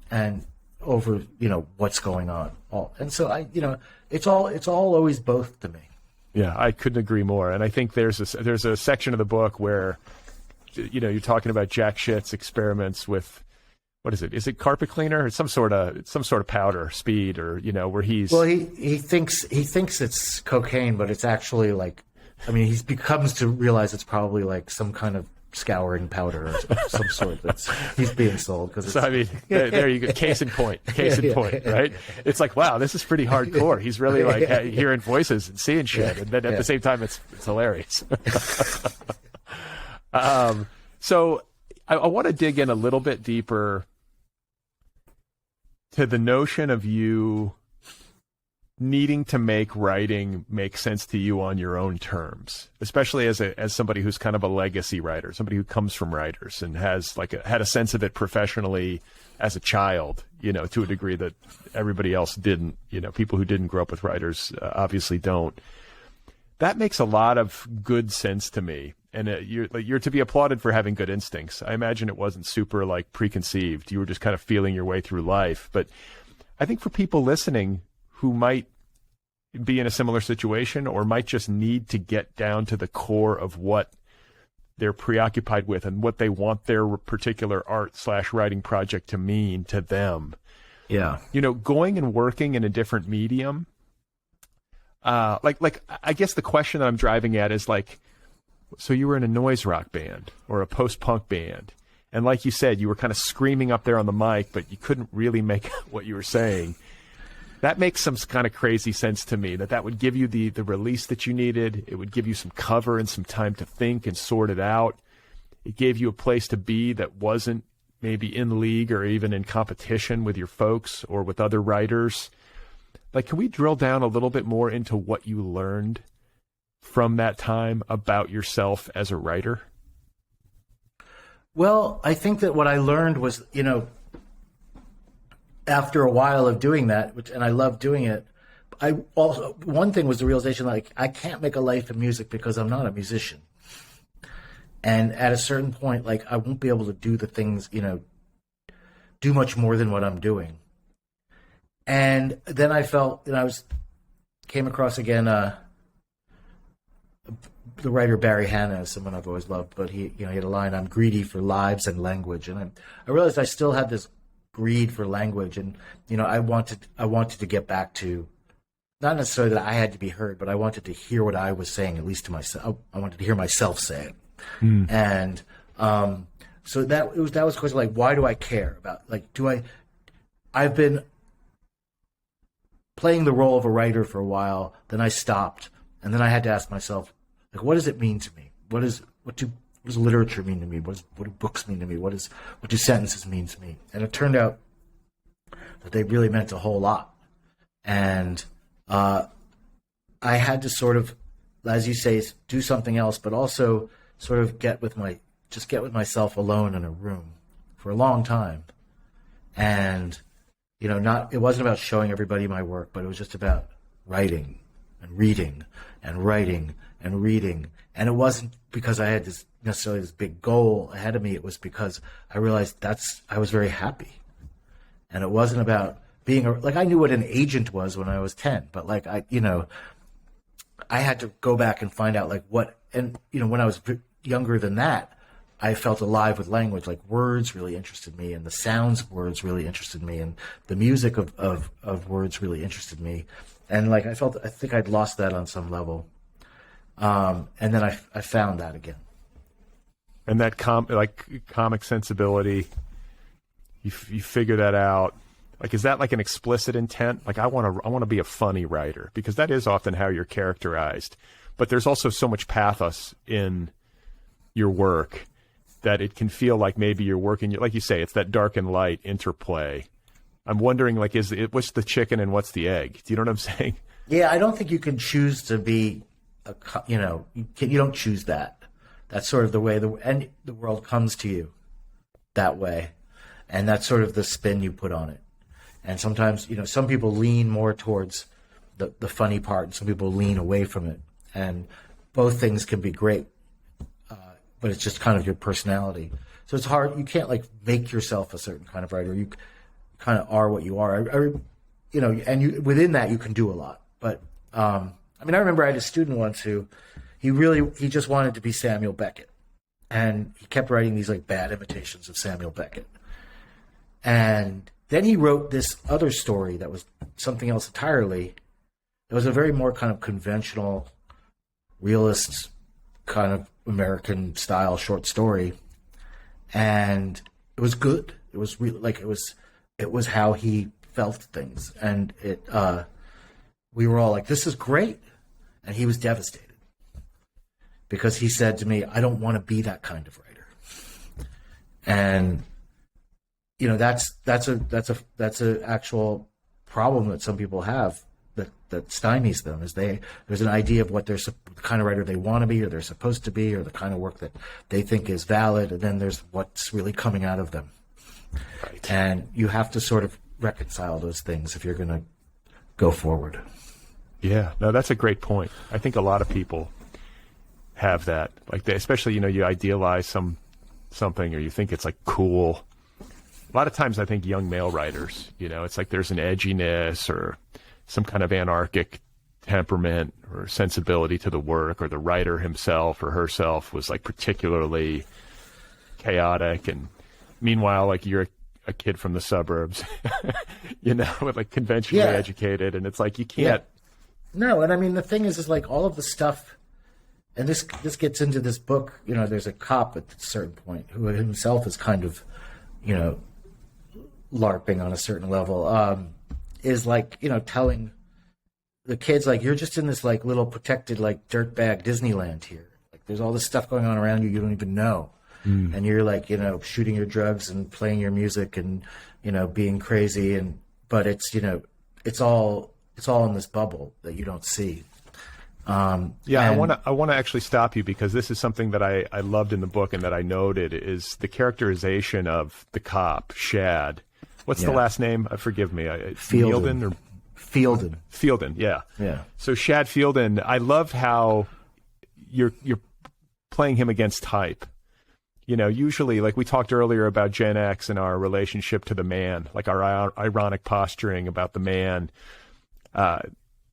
and over, you know, what's going on. And so it's all always both to me. Yeah, I couldn't agree more. And I think there's a section of the book where, you know, you're talking about Jack Shit's experiments with, what is it? Is it carpet cleaner? It's some sort of powder, speed, or, you know, where he's. Well, he thinks it's cocaine, but it's actually like, I mean, he becomes to realize it's probably like some kind of scouring powder or some sort that's he's being sold. Because so I mean, there you go. Case in point, right? It's like, wow, this is pretty hardcore. He's really like hearing voices and seeing shit, and then at the same time, it's hilarious. So I want to dig in a little bit deeper to the notion of you needing to make writing make sense to you on your own terms, especially as somebody who's kind of a legacy writer, somebody who comes from writers and has had a sense of it professionally as a child, you know, to a degree that everybody else didn't. You know, people who didn't grow up with writers obviously don't. That makes a lot of good sense to me. And you're to be applauded for having good instincts. I imagine it wasn't super like preconceived. You were just kind of feeling your way through life. But I think for people listening who might be in a similar situation or might just need to get down to the core of what they're preoccupied with and what they want their particular art/writing project to mean to them. Yeah. You know, going and working in a different medium. Like I guess the question that I'm driving at is like, so you were in a noise rock band or a post-punk band, and like you said, you were kind of screaming up there on the mic, but you couldn't really make out what you were saying. That makes some kind of crazy sense to me, that would give you the release that you needed. It would give you some cover and some time to think and sort it out. It gave you a place to be that wasn't maybe in league or even in competition with your folks or with other writers. Like, can we drill down a little bit more into what you learned from that time about yourself as a writer? Well, I think that what I learned was, you know, after a while of doing that, and I love doing it, one thing was the realization, like, I can't make a life in music because I'm not a musician. And at a certain point, like, I won't be able to do the things, you know, do much more than what I'm doing. And then I felt, and came across again the writer Barry Hannah is someone I've always loved, but he had a line, "I'm greedy for lives and language," and I realized I still had this greed for language, and I wanted to get back to, not necessarily that I had to be heard, but I wanted to hear what I was saying, at least to myself. I wanted to hear myself say it, and so that was a question, like, why do I care about, like, I've been playing the role of a writer for a while, then I stopped, and then I had to ask myself, like, what does it mean to me? What does literature mean to me? What do books mean to me? What do sentences mean to me? And it turned out that they really meant a whole lot. And I had to sort of, as you say, do something else, but also sort of get with myself alone in a room for a long time. And it wasn't about showing everybody my work, but it was just about writing and reading and writing and reading. And it wasn't because I had necessarily this big goal ahead of me. It was because I realized I was very happy. And it wasn't about being I knew what an agent was when I was 10, but like, I had to go back and find out like what, and when I was younger than that, I felt alive with language. Like, words really interested me, and the sounds of words really interested me, and the music of words really interested me. And like, I think I'd lost that on some level. And then I found that again. And that comic sensibility, you figure that out. Like, is that like an explicit intent? Like, I want to be a funny writer, because that is often how you're characterized. But there's also so much pathos in your work that it can feel like maybe you're working, like you say, it's that dark and light interplay. I'm wondering, like, what's the chicken and what's the egg? Do you know what I'm saying? Yeah, I don't think you can choose to be, you don't choose that. That's sort of the way the world comes to you that way. And that's sort of the spin you put on it. And sometimes, some people lean more towards the funny part, and some people lean away from it. And both things can be great. But it's just kind of your personality. So it's hard. You can't like make yourself a certain kind of writer. You kind of are what you are. And within that you can do a lot. But I remember I had a student once who he just wanted to be Samuel Beckett, and he kept writing these like bad imitations of Samuel Beckett. And then he wrote this other story that was something else entirely. It was a very more kind of conventional, realist kind of American style short story, and it was good. It was really like it was how he felt things, and we were all like, "This is great," and he was devastated because he said to me, "I don't want to be that kind of writer," and that's a actual problem that some people have that stymies them, is there's an idea of what the kind of writer they want to be, or they're supposed to be, or the kind of work that they think is valid, and then there's what's really coming out of them. Right. And you have to sort of reconcile those things if you're going to go forward. Yeah, no, that's a great point. I think a lot of people have that, like especially you idealize something, or you think it's like cool. A lot of times I think young male writers, it's like there's an edginess or some kind of anarchic temperament or sensibility to the work, or the writer himself or herself was like particularly chaotic. And meanwhile, like, you're a kid from the suburbs, with like conventionally educated, and it's like you can't. Yeah. No, and the thing is like all of the stuff, and this gets into this book. There's a cop at a certain point who himself is kind of, LARPing on a certain level. Is like, telling the kids, like, you're just in this like little protected like dirtbag Disneyland here. Like, there's all this stuff going on around you don't even know. And you're like, shooting your drugs and playing your music and, being crazy, but it's, it's all in this bubble that you don't see. I want to actually stop you, because this is something that I loved in the book and that I noted, is the characterization of the cop, Shad. What's the last name? Forgive me. Fielden. Fielden, yeah. Yeah. So Shad Fielden, I love how you're playing him against type. Usually, like we talked earlier about Gen X and our relationship to the man, like our ironic posturing about the man.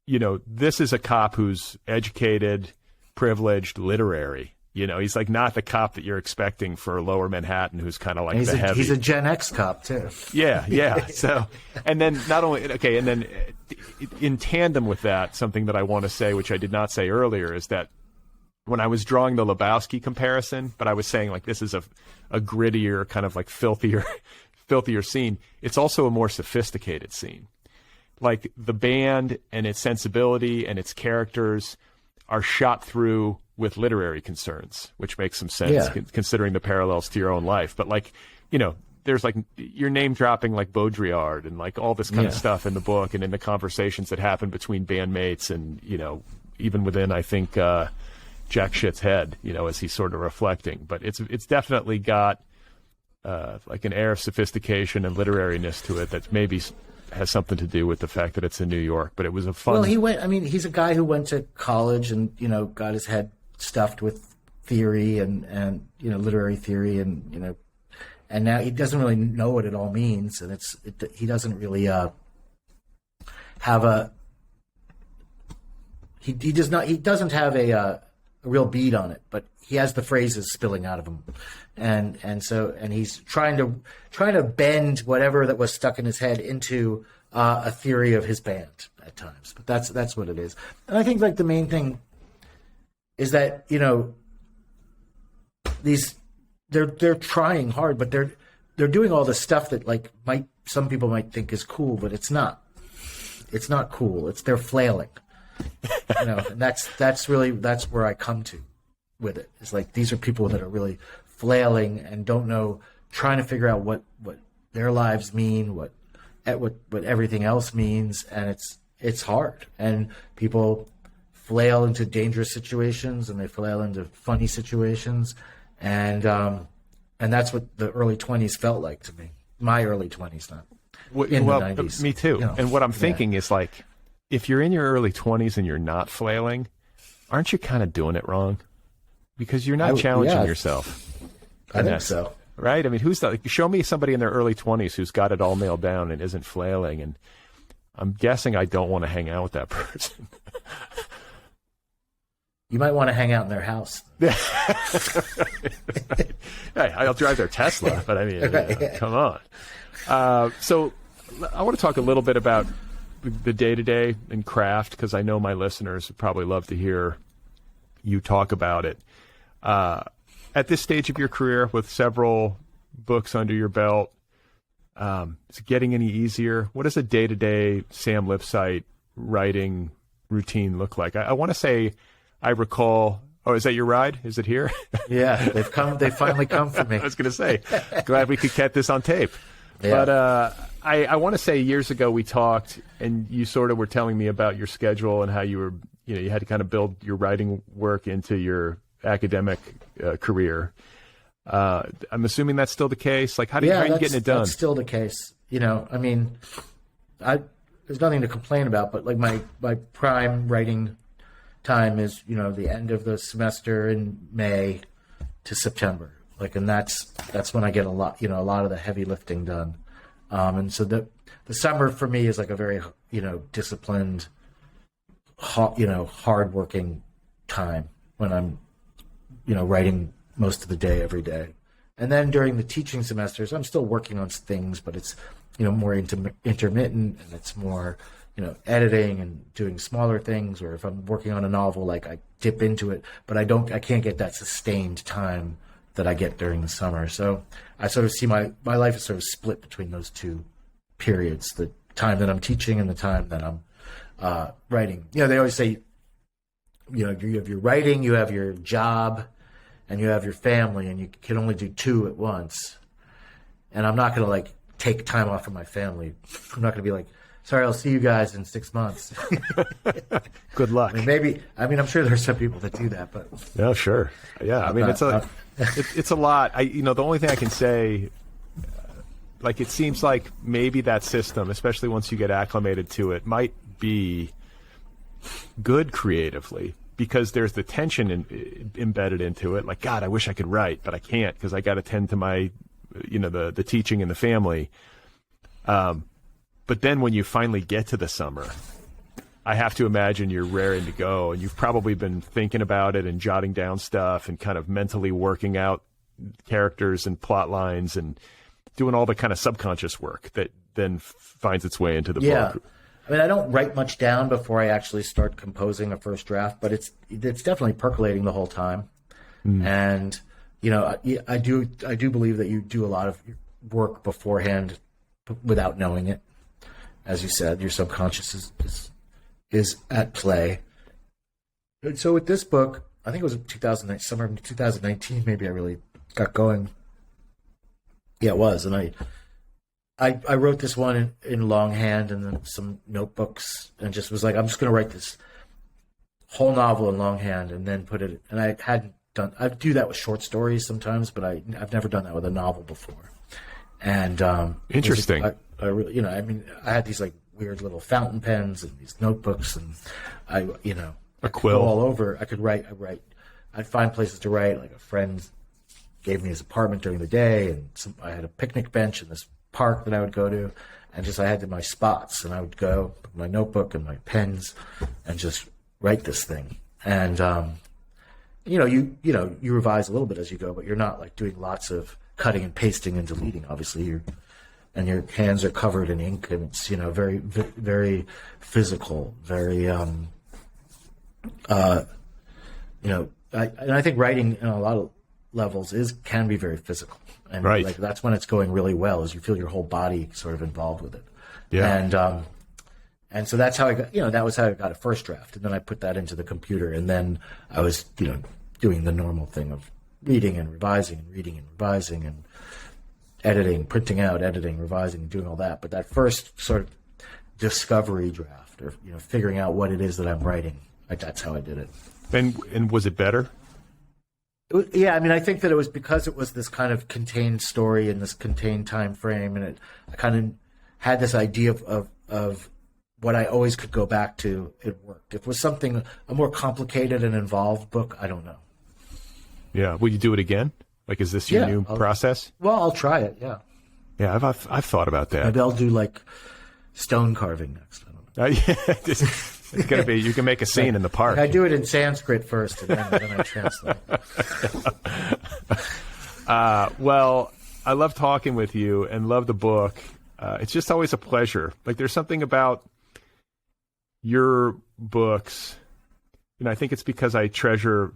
This is a cop who's educated, privileged, literary. You know, he's like not the cop that you're expecting for Lower Manhattan, who's kind of like the heavy. He's a Gen X cop too. Yeah. So, and then and then in tandem with that, something that I want to say, which I did not say earlier, is that when I was drawing the Lebowski comparison, but I was saying like this is a grittier, kind of like filthier scene. It's also a more sophisticated scene. Like the band and its sensibility and its characters are shot through with literary concerns, which makes some sense considering the parallels to your own life. But like, you know, there's like you're name dropping like Baudrillard and like all this kind of stuff in the book and in the conversations that happen between bandmates and, you know, even within, I think, Jack Shit's head, you know, as he's sort of reflecting. But it's definitely got like an air of sophistication and literariness to it that maybe has something to do with the fact that it's in New York. But it was a fun. Well, he's a guy who went to college and, you know, got his head stuffed with theory and you know, literary theory and, you know, and now he doesn't really know what it all means, and he doesn't really have he doesn't have a real beat on it, but he has the phrases spilling out of him, and he's trying to bend whatever that was stuck in his head into a theory of his band at times. But that's what it is, and I think like the main thing is that, you know, they're trying hard, but they're doing all this stuff that like some people might think is cool, but it's not. It's not cool. They're flailing. You know, and that's where I come to with it. It's like these are people that are really flailing and don't know, trying to figure out what their lives mean, what everything else means, and it's hard. And people flail into dangerous situations and they flail into funny situations, and that's what the early 20s felt like to me. My early 20s, not in the 90s. Me too. You know? And what I'm thinking is like, if you're in your early 20s and you're not flailing, aren't you kind of doing it wrong? Because you're not challenging yourself. I think so. Right? I mean, show me somebody in their early 20s who's got it all nailed down and isn't flailing. And I'm guessing I don't want to hang out with that person. You might want to hang out in their house. Hey, I'll drive their Tesla, but I mean, you know, come on. So I want to talk a little bit about the day-to-day and craft, because I know my listeners would probably love to hear you talk about it. At this stage of your career, with several books under your belt, is it getting any easier? What does a day-to-day Sam Lipsyte writing routine look like? I want to say I recall. Oh, is that your ride? Is it here? Yeah, they've come. They finally come for me. I was going to say, glad we could get this on tape. Yeah. But I want to say years ago we talked, and you sort of were telling me about your schedule and how you were, you know, you had to kind of build your writing work into your academic career. I'm assuming that's still the case. Like, how are you getting it done? That's still the case. You know, I mean, there's nothing to complain about, but like my prime writing time is, you know, the end of the semester in May to September. Like, and that's when I get a lot of the heavy lifting done. And so the summer for me is like a very, you know, disciplined, hardworking time when I'm, you know, writing most of the day, every day. And then during the teaching semesters, I'm still working on things, but it's, you know, more intermittent, and it's more, you know, editing and doing smaller things. Or if I'm working on a novel, like I dip into it, but I can't get that sustained time that I get during the summer. So I sort of see my life is sort of split between those two periods, the time that I'm teaching and the time that I'm writing. You know, they always say, you know, you have your writing, you have your job, and you have your family, and you can only do two at once. And I'm not going to like take time off from my family. I'm not going to be like, sorry, I'll see you guys in 6 months. Good luck. I'm sure there's some people that do that, but no, sure. Yeah. I mean, it's a lot. The only thing I can say, like, it seems like maybe that system, especially once you get acclimated to it, might be good creatively, because there's the tension embedded into it. Like, God, I wish I could write, but I can't because I got to tend to my, you know, the teaching and the family. But then when you finally get to the summer, I have to imagine you're raring to go, and you've probably been thinking about it and jotting down stuff and kind of mentally working out characters and plot lines and doing all the kind of subconscious work that then finds its way into the book. I mean, I don't write much down before I actually start composing a first draft, but it's definitely percolating the whole time. And I do believe that you do a lot of work beforehand without knowing it. As you said, your subconscious is at play. And so with this book, I think it was 2009, summer of 2019, maybe I really got going. Yeah, it was. And I wrote this one in longhand and then some notebooks and just was like, I'm just going to write this whole novel in longhand and then put it. And I do that with short stories sometimes, but I've never done that with a novel before. And interesting. I really, I had these like weird little fountain pens and these notebooks, and I could go all over. I could write. I'd find places to write. Like a friend gave me his apartment during the day, and I had a picnic bench in this park that I would go to, and I had my spots, and I would go with my notebook and my pens, and just write this thing. And you revise a little bit as you go, but you're not like doing lots of cutting and pasting and deleting. Obviously, and your hands are covered in ink, and it's very, very physical, very I think writing in a lot of levels can be very physical, and right. Like that's when it's going really well, is you feel your whole body sort of involved with it. Yeah. And so that's how I got, that was how I got a first draft, and then I put that into the computer, and then I was doing the normal thing of reading and revising and editing, printing out, editing, revising, and doing all that. But that first sort of discovery draft, or figuring out what it is that I'm writing, that's how I did it. And was it better? Yeah, I think that it was because it was this kind of contained story in this contained time frame, and I kind of had this idea of what I always could go back to. It worked. If it was a more complicated and involved book, I don't know. Yeah, will you do it again? Like, is this your new process? Well, I'll try it. Yeah. Yeah, I've thought about that. Maybe I'll do like stone carving next. I don't know. It's gonna be. You can make a scene in the park. I do it in Sanskrit first, and then I translate. Well, I love talking with you and love the book. It's just always a pleasure. Like, there's something about your books, I think it's because I treasure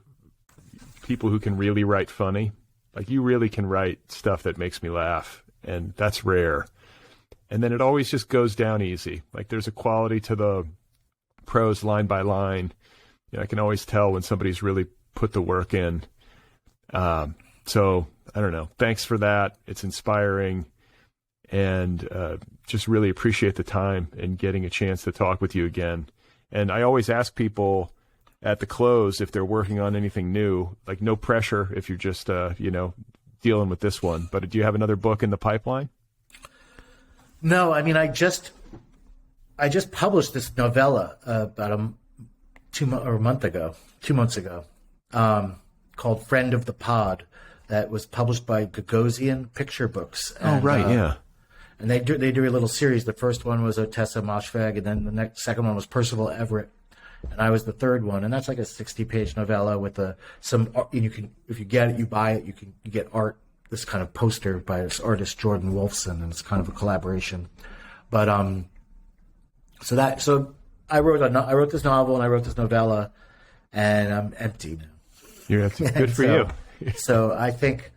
people who can really write funny. Like, you really can write stuff that makes me laugh, and that's rare. And then it always just goes down easy. Like, there's a quality to the prose line by line. I can always tell when somebody's really put the work in. So I don't know. Thanks for that. It's inspiring, and just really appreciate the time and getting a chance to talk with you again. And I always ask people at the close if they're working on anything new. Like, no pressure if you're just dealing with this one. But do you have another book in the pipeline? No, I just published this novella about 2 months ago, called Friend of the Pod, that was published by Gagosian Picture Books. And, yeah. And they do a little series. The first one was Otessa Moshfegh, and then the second one was Percival Everett, and I was the third one. And that's like a 60-page novella with some. You can, if you get it, you buy it. You get art. This kind of poster by this artist Jordan Wolfson, and it's kind of a collaboration. But so I wrote this novel and I wrote this novella, and I'm empty now. You're empty. Good for you. So I think,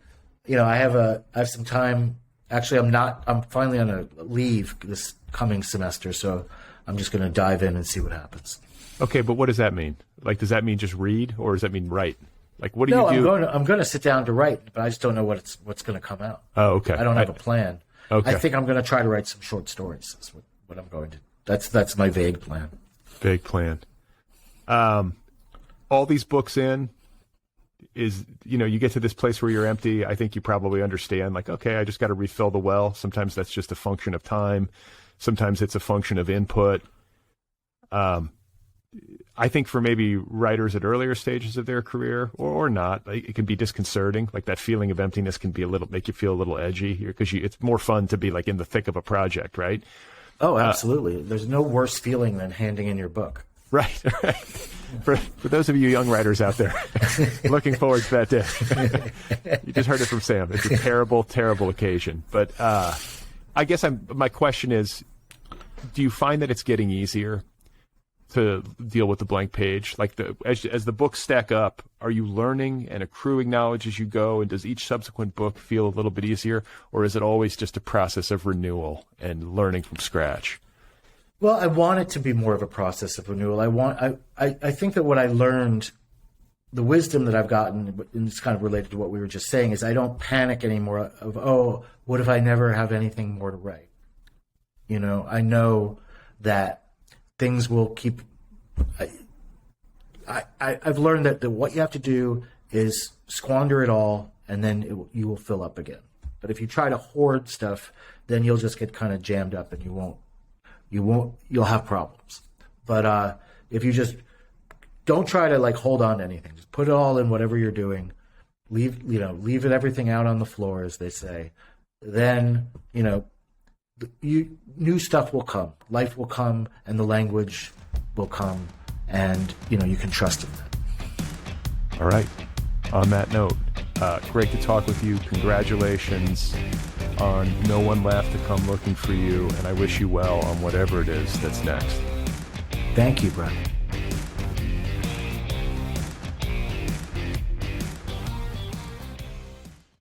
I have some time. Actually, I'm finally on a leave this coming semester, so I'm just going to dive in and see what happens. Okay, but what does that mean? Like, does that mean just read, or does that mean write? Like, what do you do? I'm going to sit down to write, but I just don't know what's going to come out. Oh, okay. I don't have a plan. Okay. I think I'm going to try to write some short stories. That's what I'm going to. That's my vague plan. Vague plan. All these books in is, you get to this place where you're empty. I think you probably understand, like, okay, I just got to refill the well. Sometimes that's just a function of time. Sometimes it's a function of input. I think for maybe writers at earlier stages of their career, or not, like, it can be disconcerting. Like, that feeling of emptiness can be make you feel a little edgy here, because it's more fun to be like in the thick of a project, right? Oh, absolutely. There's no worse feeling than handing in your book. Right. For those of you young writers out there looking forward to that day, you just heard it from Sam. It's a terrible, terrible occasion. But I guess my question is, do you find that it's getting easier to deal with the blank page? Like as the books stack up, are you learning and accruing knowledge as you go? And does each subsequent book feel a little bit easier? Or is it always just a process of renewal and learning from scratch? Well, I want it to be more of a process of renewal. I think that what I learned, the wisdom that I've gotten, and it's kind of related to what we were just saying, is I don't panic anymore of, oh, what if I never have anything more to write? You know, I know that things will keep. I've learned that what you have to do is squander it all, and then you will fill up again. But if you try to hoard stuff, then you'll just get kind of jammed up, and you'll have problems. But if you just don't try to like hold on to anything, just put it all in whatever you're doing, leave it everything out on the floor, as they say, then new stuff will come, life will come, and the language will come, and you can trust in that. All right. On that note, great to talk with you. Congratulations on No One Left to Come Looking for You, and I wish you well on whatever it is that's next. Thank you, Brad.